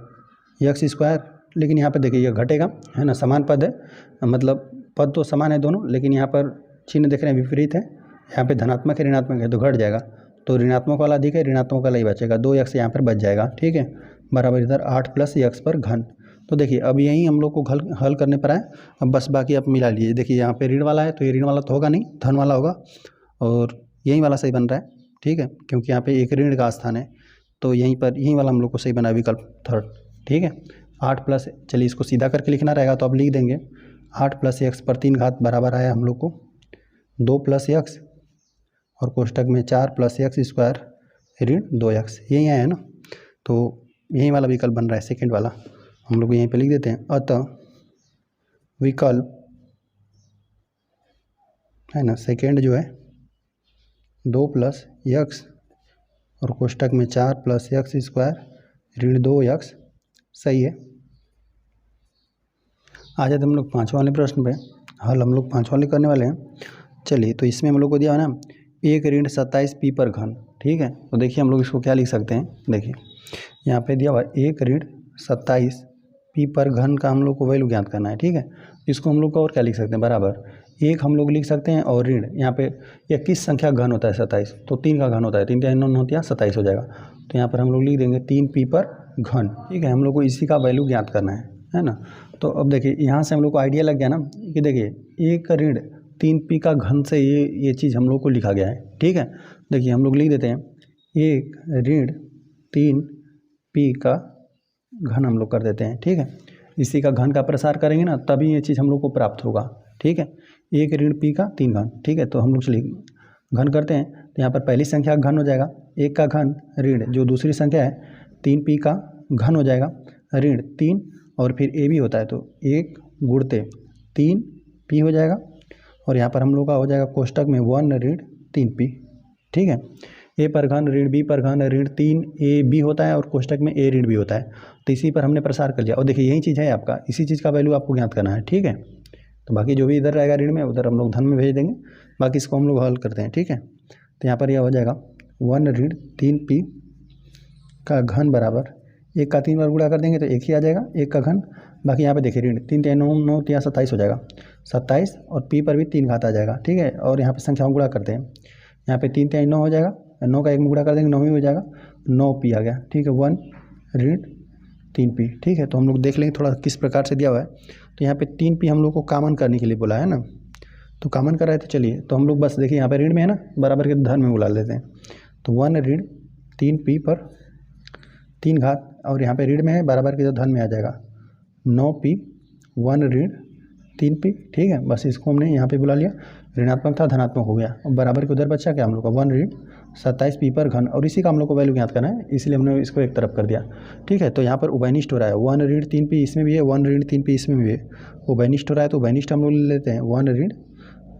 x², लेकिन यहाँ पे देखिए ये घटेगा, है ना, समान पद है, मतलब पद तो समान है दोनों, लेकिन यहाँ पर चिन्ह देख रहे हैं विपरीत है, यहाँ पे धनात्मक है ऋणात्मक है, तो घट जाएगा, तो ऋणात्मक वाला अधिक है, ऋणात्मक वाला ही बचेगा, 2x यहाँ पर बच जाएगा, ठीक है, बराबर इधर 8 + x पर घन। तो देखिए अब यही हम लोग को हल करने पर आए। अब बस बाकी आप मिला लीजिए। देखिए यहाँ पे ऋण वाला है तो ये ऋण वाला तो होगा नहीं, धन वाला होगा, और यही वाला सही बन रहा है, ठीक है, क्योंकि यहाँ पे एक ऋण का स्थान है, तो यहीं पर यही वाला हम लोग को सही बना विकल्प 3, ठीक है। 8 + चलिए इसको सीधा करके लिखना रहेगा तो आप लिख देंगे 8 + x पर 3 घात बराबर आया हम लोग को 2 + x, और कोष्ठक में 4 + x² ऋण 2x, यही आया है ना, तो यही वाला विकल्प बन रहा है, सेकंड वाला हम लोग यहीं पे लिख देते हैं। अतः विकल्प है ना सेकंड जो है 2 + x और कोष्ठक में 4 + x² ऋण 2x सही है। आ जाते हम लोग 5वें वाले प्रश्न पे, हल हम लोग 5वें वाले करने वाले हैं। चलिए तो इसमें हम लोग को दिया है ना 1 ऋण 27 p पर घन, ठीक है। तो देखिए हम लोग इसको क्या लिख सकते हैं, देखिए यहाँ पे दिया हुआ 1 ऋण 27 p पर घन का हम लोग को वैल्यू ज्ञात करना है, ठीक है। इसको हम लोग को और क्या लिख सकते हैं, बराबर 1 हम लोग लिख सकते हैं, और ऋण यहाँ पे यह किस संख्या घन होता है 27, तो 3 का घन होता है, 3 3 9 होती है 27 हो जाएगा, तो यहाँ पर हम लोग लिख देंगे 3 p पर घन, ठीक है। हम लोग को इसी का वैल्यू ज्ञात करना है ना। तो अब देखिए यहाँ से हम लोग को आइडिया लग गया ना कि देखिए 1 ऋण 3 p का घन से ये चीज़ हम लोग को लिखा गया है, ठीक है। देखिए हम लोग लिख देते हैं 1 ऋण 3 p का घन हम लोग कर देते हैं, ठीक है। इसी का घन का प्रसार करेंगे ना तभी ये चीज़ हम लोग को प्राप्त होगा, ठीक है। 1 ऋण p का 3 घन, ठीक है। तो हम लोग चलिए घन करते हैं, तो यहाँ पर पहली संख्या घन हो जाएगा 1 का घन ऋण जो दूसरी संख्या है 3 p का घन हो जाएगा ऋण 3, और फिर a भी होता है तो 1 गुणते 3 p हो जाएगा, और यहाँ पर हम लोग का हो जाएगा कोष्ठक में 1 ऋण 3 p, ठीक है। a पर घन ऋण b पर घन ऋण 3 a b होता है, और कोष्ठक में a ऋण b होता है, तो इसी पर हमने प्रसार कर लिया, और देखिए यही चीज़ है आपका, इसी चीज़ का वैल्यू आपको ज्ञात करना है, ठीक है। तो बाकी जो भी इधर रहेगा ऋण में उधर हम लोग धन में भेज देंगे, बाकी इसको हम लोग हल करते हैं, ठीक है। तो यहाँ पर यह हो जाएगा 1 ऋण 3 p का घन बराबर 1 का 3 बार गुणा कर देंगे तो 1 ही आ जाएगा 1 का घन, बाकी यहाँ पे देखिए ऋण 3 3 9 9 3 27 हो जाएगा 27, और p पर भी 3 घात आ जाएगा, ठीक है। और यहाँ पे संख्याओं गुणा करते हैं, यहाँ पे 3 3 9 हो जाएगा, 9 का 1 में गुणा कर देंगे 9 ही हो जाएगा, 9 p आ गया, ठीक है। 1 ऋण 3 p, ठीक है। तो हम लोग देख लेंगे थोड़ा किस प्रकार से दिया हुआ है, तो यहाँ पे 3 p हम लोग को कॉमन करने के लिए बोला है ना, तो कॉमन कर रहे थे। चलिए तो हम लोग बस देखिए यहाँ पे ऋण में है ना बराबर के धन में बुला लेते हैं, तो 1 ऋण 3 p पर 3 घात, और यहाँ पे ऋण में है बराबर के धन में आ जाएगा 9 p 1 ऋण 3p, ठीक है। बस इसको हमने यहाँ पे बुला लिया, ऋणात्मक था धनात्मक हो गया। और बराबर के उधर बचा क्या हम लोग का 1 ऋण 27p पर घन, और इसी का हम लोग को वैल्यू याद करना है, इसलिए हमने इसको एक तरफ कर दिया, ठीक है। तो यहाँ पर उभयनिष्ठ हो रहा है, 1 ऋण 3p इसमें भी है, 1 ऋण 3p इसमें भी है, उभयनिष्ठ हो रहा है। तो उभयनिष्ठ हम लोग ले लेते हैं, 1 ऋण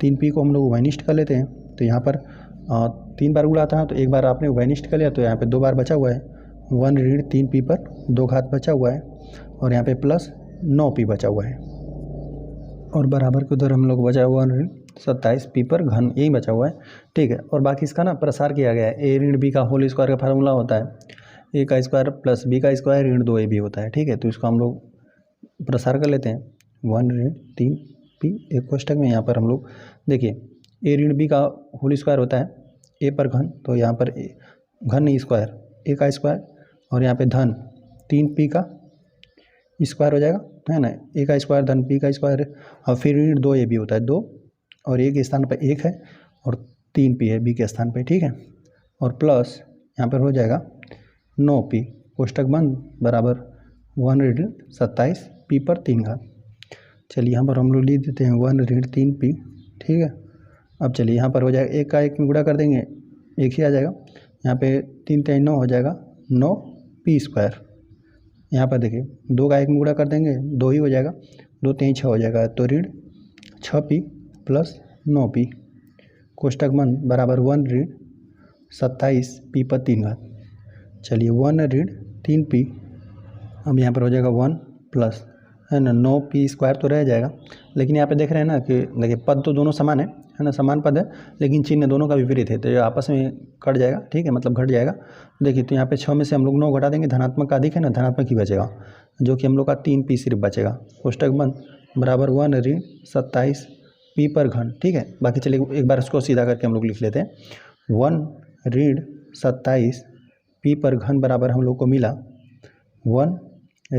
3p को हम लोग उभयनिष्ठ कर लेते हैं। तो यहाँ पर 3 बार उड़ा था, तो एक बार आपने उभयनिष्ठ कर लिया, तो यहाँ पे 2 बार बचा हुआ है, 1 ऋण 3p पर 2 घात बचा हुआ है, और यहाँ पे प्लस 9p बचा हुआ है, और बराबर के उधर हम लोग बचा हुआ 1 ऋण 27p पर घन, यही बचा हुआ है, ठीक है। और बाकी इसका ना प्रसार किया गया है, ए ऋण बी का होल स्क्वायर का फार्मूला होता है a का स्क्वायर प्लस b का स्क्वायर ऋण 2ab होता है, ठीक है। तो इसको हम लोग प्रसार कर लेते हैं, 1 ऋण 3p एक कोष्टक में। यहाँ पर हम लोग देखिए a ऋण b का होल स्क्वायर होता है a पर घन, तो यहाँ पर घन स्क्वायर a का स्क्वायर, और यहाँ पे धन 3p का स्क्वायर हो जाएगा, है ना, a का स्क्वायर धन p का स्क्वायर, और फिर ऋण 2ab होता है 2, और a के स्थान पर 1 है, और 3p है b के स्थान पे, ठीक है। और प्लस यहाँ पर हो जाएगा 9p, कोष्टक बंद, बराबर 1 ऋण 27p पर 3 घात। चलिए यहाँ पर हम लोग लिख देते हैं 1 ऋण 3p, ठीक है। अब चलिए यहाँ पर हो जाएगा, एक का एक में गुणा कर देंगे, एक ही आ जाएगा, यहाँ पे 3 3 9 हो जाएगा 9p स्क्वायर। यहाँ पर देखिए 2 का एक में गुणा कर देंगे, 2 ही हो जाएगा, 2 3 6 हो जाएगा, तो ऋण 6p प्लस 9p, कोष्टक बंद, बराबर 1 ऋण 27p पर 3 घात। चलिए 1 ऋण 3p, अब यहाँ पर हो जाएगा 1 प्लस, है ना, 9p स्क्वायर तो रह जाएगा, लेकिन यहाँ पे देख रहे हैं ना कि देखिए पद तो दोनों समान है ना, समान पद है, लेकिन चिन्ह दोनों का विपरीत है, तो ये आपस में कट जाएगा, ठीक है, मतलब घट जाएगा। देखिए तो यहाँ पे 6 में से हम लोग 9 घटा देंगे, धनात्मक का अधिक है ना, धनात्मक ही बचेगा, जो कि हम लोग का 3p सिर्फ बचेगा, कोष्टक बंद, बराबर 1 ऋण 27p पर घन, ठीक है। बाकी चलिए एक बार इसको सीधा करके हम लोग लिख लेते हैं, 1 ऋण 27p पर घन बराबर हम लोग को मिला 1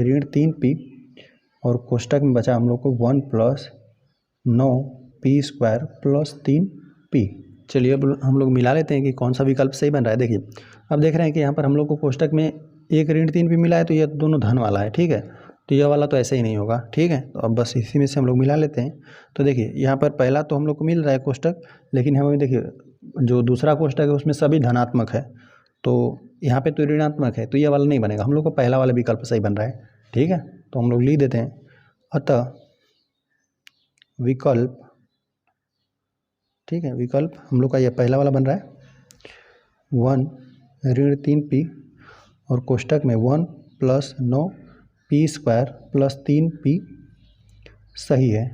ऋण 3p, और कोष्टक में बचा हम लोग को 1 plus 9p square plus 3p। चलिए अब हम लोग मिला लेते हैं कि कौन सा विकल्प सही बन रहा है। देखिए अब देख रहे हैं कि यहाँ पर हम लोग को कोष्टक में 1 ऋण 3p मिला है, तो ये दोनों धन वाला है, ठीक है, तो यह वाला तो ऐसे ही नहीं होगा, ठीक है। तो अब बस इसी में से हम लोग मिला लेते हैं। तो देखिए यहाँ पर पहला तो हम लोग को मिल रहा है कोष्टक, लेकिन हमें देखिए जो दूसरा कोष्टक है उसमें सभी धनात्मक है, तो यहाँ पे तो ऋणात्मक है, तो यह वाला नहीं बनेगा, हम लोग को पहला वाला विकल्प सही बन रहा है, ठीक है। तो हम लोग लिख देते हैं, अतः विकल्प, ठीक है, विकल्प हम लोग का यह पहला वाला बन रहा है 1 ऋण 3p, और कोष्टक में 1 plus 9p square plus 3p सही है,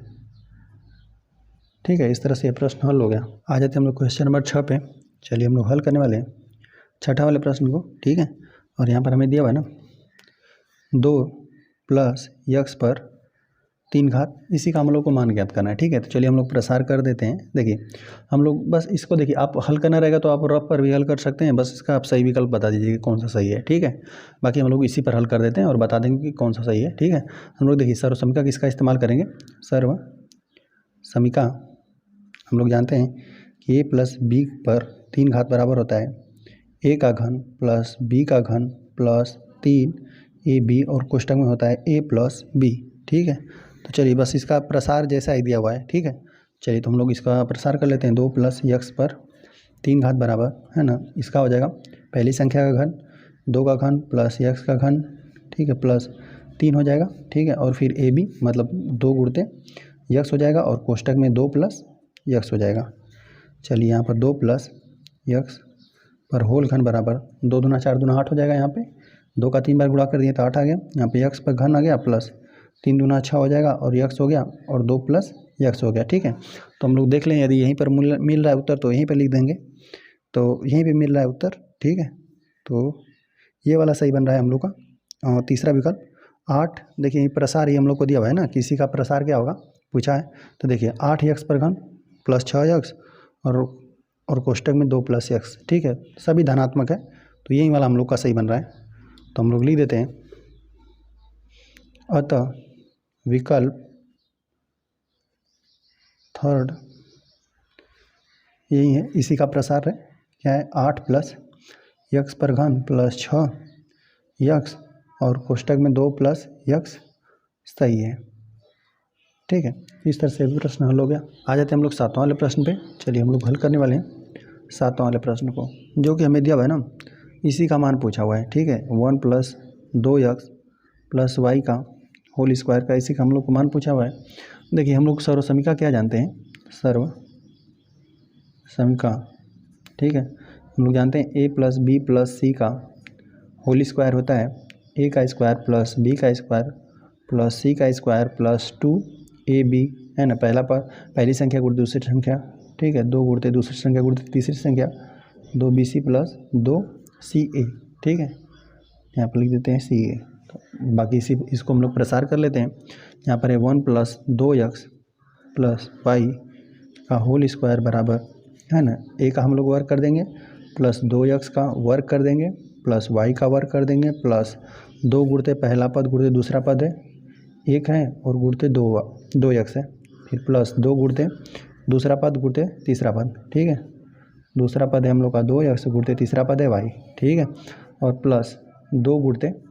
ठीक है। इस तरह से ये प्रश्न हल हो गया। आ जाते हम लोग क्वेश्चन नंबर 6 पे। चलिए हम लोग हल करने वाले हैं छठा वाले प्रश्न को, ठीक है। और यहाँ पर हमें दिया हुआ है ना 2 प्लस यक्स पर 3 घात, इसी का हम लोग को मान ज्ञात करना है, ठीक है। तो चलिए हम लोग प्रसार कर देते हैं। देखिए हम लोग बस इसको देखिए, आप हल करना रहेगा तो आप रफ पर भी हल कर सकते हैं, बस इसका आप सही विकल्प बता दीजिए कि कौन सा सही है, ठीक है। बाकी हम लोग इसी पर हल कर देते हैं और बता देंगे कि कौन सा सही है, ठीक है। हम लोग देखिए सर्व समीका किसका इस्तेमाल करेंगे, सर्व समीका हम लोग जानते हैं कि a प्लस बी पर 3 घात बराबर होता है a का घन प्लस b का घन प्लस 3ab, और कोष्टक में होता है a प्लस b, ठीक है। तो चलिए बस इसका प्रसार जैसा ही दिया हुआ है, ठीक है। चलिए तो हम लोग इसका प्रसार कर लेते हैं, 2 प्लस यक्स पर 3 घात बराबर, है ना, इसका हो जाएगा पहली संख्या का घन 2 का घन प्लस यक्स का घन, ठीक है, प्लस 3 हो जाएगा, ठीक है। और फिर ए बी मतलब 2 गुणते यक्स हो जाएगा, और कोष्टक में 2 प्लस यक्स हो जाएगा। चलिए यहाँ पर 2 प्लस यक्स पर होल घन बराबर 2 दूना 4 दूना 8 हो जाएगा। यहाँ पे 2 का 3 बार गुणा कर दिए तो 8 आ गया। यहाँ पे यक्स पर घन आ गया, प्लस 3 दूना 6 हो जाएगा, और यक्स हो गया, और 2 प्लस यक्स हो गया, ठीक है। तो हम लोग देख लें यदि यहीं पर मिल रहा है उत्तर तो यहीं पर लिख देंगे, तो यहीं पर मिल रहा है उत्तर, ठीक है। तो ये वाला सही बन रहा है हम लोग का। और तीसरा विकल्प 8, देखिए प्रसार ही हम लोग को दिया हुआ है ना, किसी का प्रसार क्या होगा पूछा है। तो देखिए 8 यक्स पर घन प्लस 6 यक्स, और कोष्टक में 2 प्लस यक्स, ठीक है, सभी धनात्मक है, तो यही वाला हम लोग का सही बन रहा है। तो हम लोग लिख देते हैं, अतः विकल्प थर्ड यही है, इसी का प्रसार है, क्या है 8 प्लस यक्स पर घन प्लस 6 यक्स, और कोष्टक में 2 प्लस यक्स सही है। ठीक है, इस तरह से भी प्रश्न हल हो गया। आ जाते हैं हम लोग 7वां वाले प्रश्न पे। चलिए हम लोग हल करने वाले हैं 7वां वाले प्रश्न को, जो कि हमें दिया हुआ है ना, इसी का मान पूछा हुआ है। ठीक है, 1 + 2x + y का होल स्क्वायर का इसी का हम लोग को मान पूछा हुआ है। देखिए हम लोग सर्व समीका क्या जानते हैं, सर्व समीका, ठीक है, हम लोग जानते हैं a + b + c का होल स्क्वायर होता है a का स्क्वायर प्लस b का स्क्वायर प्लस c का स्क्वायर प्लस 2ab, है ना, पहली संख्या गुणित दूसरी संख्या, ठीक है, 2 गुणित दूसरी संख्या गुणित तीसरी संख्या, 2bc + 2ca, ठीक है, यहाँ पर लिख देते हैं ca। तो बाकी इसको हम लोग प्रसार कर लेते हैं। यहाँ पर है 1 + 2x + y का होल स्क्वायर बराबर, है ना, a का हम लोग वर्ग कर देंगे प्लस 2x का वर्ग कर देंगे प्लस y का वर्ग कर देंगे प्लस 2 गुणित पहला पद गुणित दूसरा पद है 1 है और गुणित 2x है, फिर प्लस 2 गुणित दूसरा पद गुणित तीसरा पद, ठीक है, दूसरा पद है हम लोग का 2x गुणित तीसरा पद है y, ठीक है, और प्लस 2 गुणित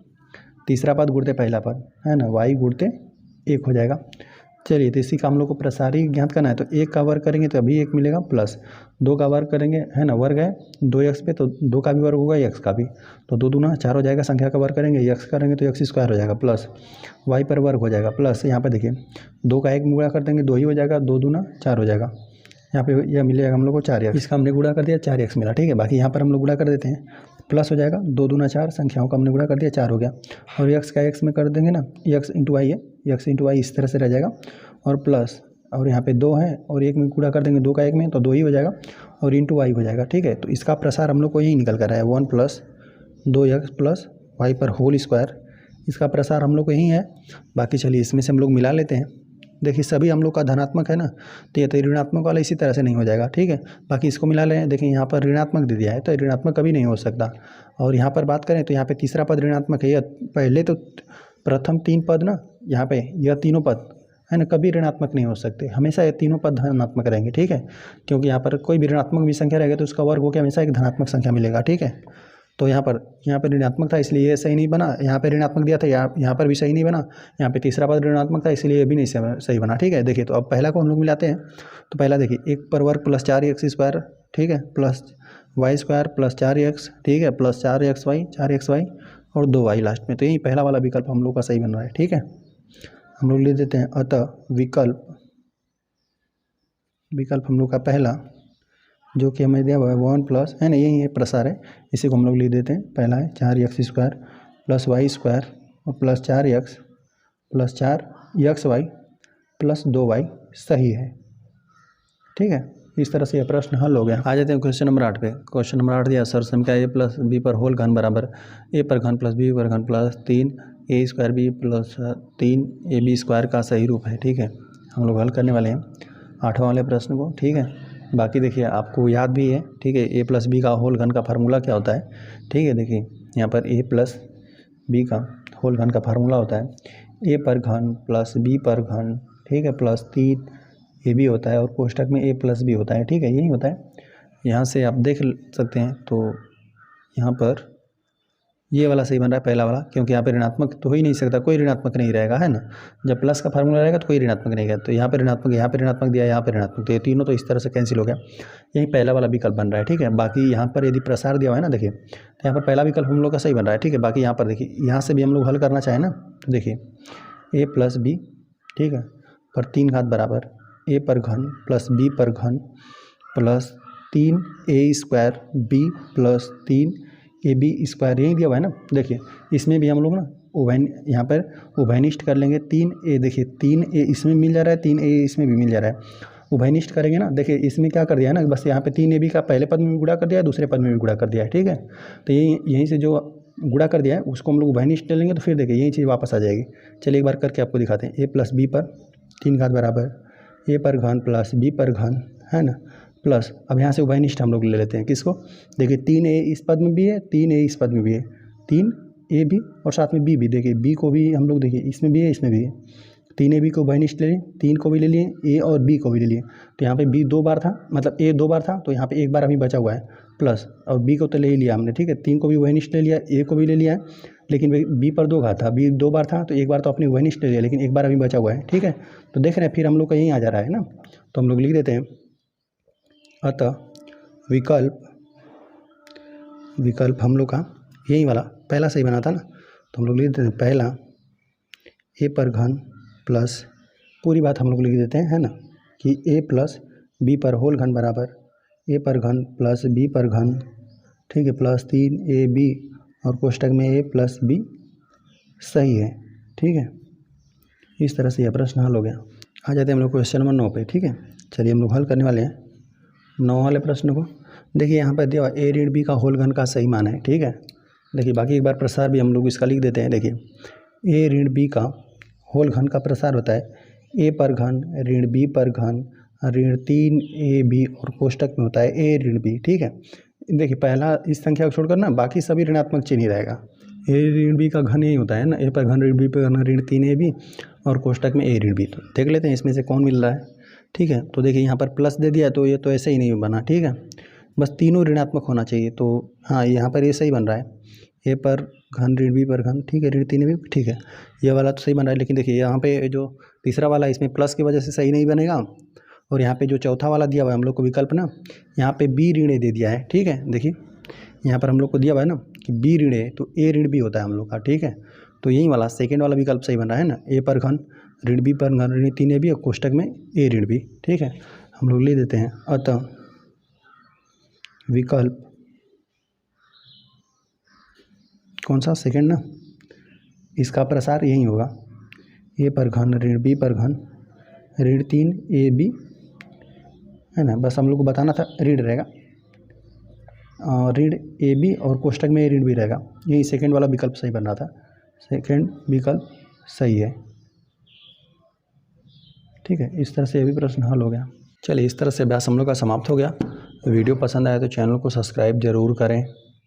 तीसरा पद गुणित पहला पद, है ना, y गुणित 1 हो जाएगा। चलिए तो इसी का हम लोग को प्रसारी ज्ञात करना है, तो 1 का वर्ग करेंगे तो अभी 1 मिलेगा, प्लस 2 का वर्ग करेंगे, है ना, वर्ग है 2x पे तो 2 का भी वर्ग होगा x का भी, तो 2 दूना 4 हो जाएगा, संख्या का वर्ग करेंगे x करेंगे तो x² हो जाएगा, प्लस y पर वर्ग हो जाएगा, प्लस यहाँ पर देखिए 2 का 1 में गुणा कर देंगे 2 ही हो जाएगा, 2 दूना 4 हो जाएगा, यहाँ पे यह मिलेगा हम लोग को 4x, इसका हमने गुणा कर दिया 4x मिला, ठीक है, बाकी यहाँ पर हम लोग गुणा कर देते हैं, प्लस हो जाएगा 2 दूना 4, संख्याओं का हमने गुणा कर दिया 4 हो गया, और x का x में कर देंगे ना, x × y है, x × y इस तरह से रह जाएगा, और प्लस और यहाँ पे 2 है और 1 में गुणा कर देंगे 2 का 1 में तो 2 ही हो जाएगा, और इंटू y हो जाएगा, ठीक है, तो इसका प्रसार हम लोग को यही निकल कर रहा है 1 + 2x + y पर होल स्क्वायर, इसका प्रसार हम लोग को यही है। बाकी चलिए इसमें से हम लोग मिला लेते हैं। देखिए सभी हम लोग का धनात्मक है ना, तो ये तो ऋणात्मक वाला इसी तरह से नहीं हो जाएगा, ठीक है, बाकी इसको मिला लें। देखिए यहाँ पर ऋणात्मक दे दिया है तो ऋणात्मक कभी नहीं हो सकता, और यहाँ पर बात करें तो यहाँ पे तीसरा पद ऋणात्मक है, यह पहले तो प्रथम 3 पद ना, यहाँ पे यह तीनों पद है ना कभी ऋणात्मक नहीं हो सकते, हमेशा ये तीनों पद धनात्मक रहेंगे, ठीक है, क्योंकि यहाँ पर कोई भी ऋणात्मक भी संख्या रहेगा तो उसका वर्ग होकर हमेशा एक धनात्मक संख्या मिलेगा, ठीक है। तो यहाँ पर ऋणात्मक था इसलिए ये सही नहीं बना, यहाँ पे ऋणात्मक दिया था यहाँ पर भी सही नहीं बना, यहाँ पे तीसरा पद ऋणात्मक था इसलिए ये भी नहीं सही बना, ठीक है। देखिए तो अब पहला को हम लोग मिलाते हैं, तो पहला देखिए 1 पर वर्ग प्लस 4x², ठीक है, प्लस y² प्लस 4x, ठीक है, प्लस 4xy और 2y लास्ट में, तो यही पहला वाला विकल्प हम लोग का सही बन रहा है, ठीक है। हम लोग ले देते हैं अतः विकल्प हम लोग का पहला जो कि हमें दिया हुआ है 1 प्लस, है ना, यही है प्रसार है, इसी को हम लोग लिख देते हैं। पहला है 4x² प्लस y² और plus 4x plus 4xy plus 2y सही है, ठीक है। इस तरह से यह प्रश्न हल हो गया। आ जाते हैं क्वेश्चन नंबर 8 पे। क्वेश्चन नंबर 8 दिया सर्व समीका a + b पर होल घन बराबर a पर घन प्लस b पर घन plus 3a² b plus 3ab² का सही रूप है, ठीक है। हम लोग हल करने वाले हैं 8वां वाले प्रश्न को, ठीक है। बाकी देखिए आपको याद भी है, ठीक है, a + b का होल घन का फार्मूला क्या होता है, ठीक है। देखिए यहाँ पर a + b का होल घन का फार्मूला होता है a पर घन प्लस b पर घन, ठीक है, प्लस 3ab होता है और कोष्टक में a + b होता है, ठीक है, यही होता है। यहाँ से आप देख सकते हैं तो यहाँ पर ये वाला सही बन रहा है पहला वाला, क्योंकि यहाँ पे ऋणात्मक तो हो ही नहीं सकता, कोई ऋणात्मक नहीं रहेगा, है ना, जब प्लस का फार्मूला रहेगा तो कोई ऋणात्मक नहीं रहेगा, तो यहाँ पे ऋणात्मक दिया, यहाँ पे ऋणात्मक, तो ये तीनों तो इस तरह से कैंसिल हो गया, यही पहला वाला विकल्प बन रहा है, ठीक है। बाकी यहाँ पर यदि प्रसार दिया हुआ है ना, देखिए तो यहाँ पर पहला विकल्प हम लोग का सही बन रहा है, ठीक है। बाकी यहाँ पर देखिए यहाँ से भी हम लोग हल करना चाहें ना, तो देखिए a + b, ठीक है, पर 3 घात बराबर a पर घन प्लस b पर घन plus 3a² b plus 3ab², यही दिया हुआ है ना। देखिए इसमें भी हम लोग ना यहाँ पर उभयनिष्ठ कर लेंगे, 3a, देखिए 3a इसमें मिल जा रहा है, 3a इसमें भी मिल जा रहा है, उभयनिष्ठ करेंगे ना। देखिए इसमें क्या कर दिया है ना, बस यहाँ पे 3ab का पहले पद में भी गुणा कर दिया है, दूसरे पद में भी गुणा कर दिया है, ठीक है। तो यहीं से जो गुणा कर दिया है उसको हम लोग उभयनिष्ठ ले लेंगे, तो फिर देखिए यही चीज़ वापस आ जाएगी। चलिए एक बार करके आपको दिखाते हैं। a + b पर 3 घात बराबर a पर घन प्लस b पर घन, है ना, प्लस अब यहाँ से उभयनिष्ठ हम लोग ले लेते हैं किसको, देखिए 3a इस पद में भी है, 3a इस पद में भी है, 3a भी और साथ में b भी, देखिए b को भी हम लोग देखिए इसमें भी है इसमें भी है, 3ab को उभयनिष्ठ ले लिए, 3 को भी ले लिए, a और b को भी ले लिए, तो यहाँ पे b 2 बार था, मतलब a 2 बार था, तो यहाँ पे 1 बार अभी बचा हुआ है, प्लस और b को तो ले ही लिया हमने, ठीक है, 3 को भी उभयनिष्ठ ले लिया, a को भी ले लिया है, लेकिन बी पर 2 घात था, बी 2 बार था तो एक बार तो अपने वनिष्ठ ले लिया, लेकिन एक बार अभी बचा हुआ है। ठीक है, तो देख रहे हैं फिर हम लोग का यहीं आ जा रहा है ना, तो हम लोग लिख देते हैं अतः विकल्प हम लोग का यही वाला पहला सही बना था ना, तो हम लोग लिख देते हैं पहला ए पर घन प्लस पूरी बात हम लोग लिख देते हैं, है ना, कि ए प्लस बी पर होल घन बराबर ए पर घन प्लस बी पर घन, ठीक है, प्लस 3ab और कोष्टक में ए प्लस बी सही है। ठीक है, इस तरह से यह प्रश्न हल हो गया। आ जाते हैं हम लोग क्वेश्चन नंबर 9 पे। ठीक है, चलिए हम लोग हल करने वाले हैं 9 वाले प्रश्न को। देखिए यहाँ पर दिया ए ऋण बी का होल घन का सही मान है। ठीक है, देखिए बाकी एक बार प्रसार भी हम लोग इसका लिख देते हैं। देखिए ए ऋण बी का होल घन का प्रसार होता है ए पर घन ऋण बी पर घन ऋण 3ab और कोष्टक में होता है ए ऋण बी। ठीक है, देखिए पहला इस संख्या को छोड़कर ना बाकी सभी ऋणात्मक चिन्ह ही रहेगा। ए ऋण बी का घन यही होता है ना, ए पर घन ऋण बी पर घन ऋण 3ab और कोष्टक में ए ऋण बी। तो देख लेते हैं इसमें से कौन मिल रहा है। ठीक है, तो देखिए यहाँ पर प्लस दे दिया तो ये तो ऐसे ही नहीं बना। ठीक है, बस तीनों ऋणात्मक होना चाहिए। तो हाँ, यहाँ पर ये सही बन रहा है, ए पर घन ऋण बी पर घन, ठीक है, ऋण 3ab। ठीक है, ये वाला तो सही बन रहा है, लेकिन देखिए यहाँ पे जो तीसरा वाला इसमें प्लस की वजह से सही नहीं बनेगा। और यहाँ पे जो चौथा वाला दिया हुआ है हम लोग को विकल्प ना, यहाँ पे बी ऋण ए दे दिया है। ठीक है, देखिए यहाँ पर हम लोग को दिया हुआ है ना कि बी ऋण ए, तो ए ऋण बी होता है हम लोग का। ठीक है, तो यही वाला सेकेंड वाला विकल्प सही बन रहा है ना, ए पर घन ऋण बी पर घन ऋण 3ab और कोष्टक में ए ऋण बी। ठीक है, हम लोग ले देते हैं अतः विकल्प कौन सा, सेकेंड ना, इसका प्रसार यही होगा, ए पर घन ऋण बी पर घन ऋण 3ab, है ना, बस हम लोग को बताना था ऋण रहेगा ऋण ए बी और कोष्टक में ऋण बी रहेगा। यही सेकेंड वाला विकल्प सही बन रहा था, सेकेंड विकल्प सही है। ठीक है, इस तरह से ये भी प्रश्न हल हो गया। चलिए, इस तरह से अभ्यास हम लोग का समाप्त हो गया। वीडियो पसंद आया तो चैनल को सब्सक्राइब जरूर करें।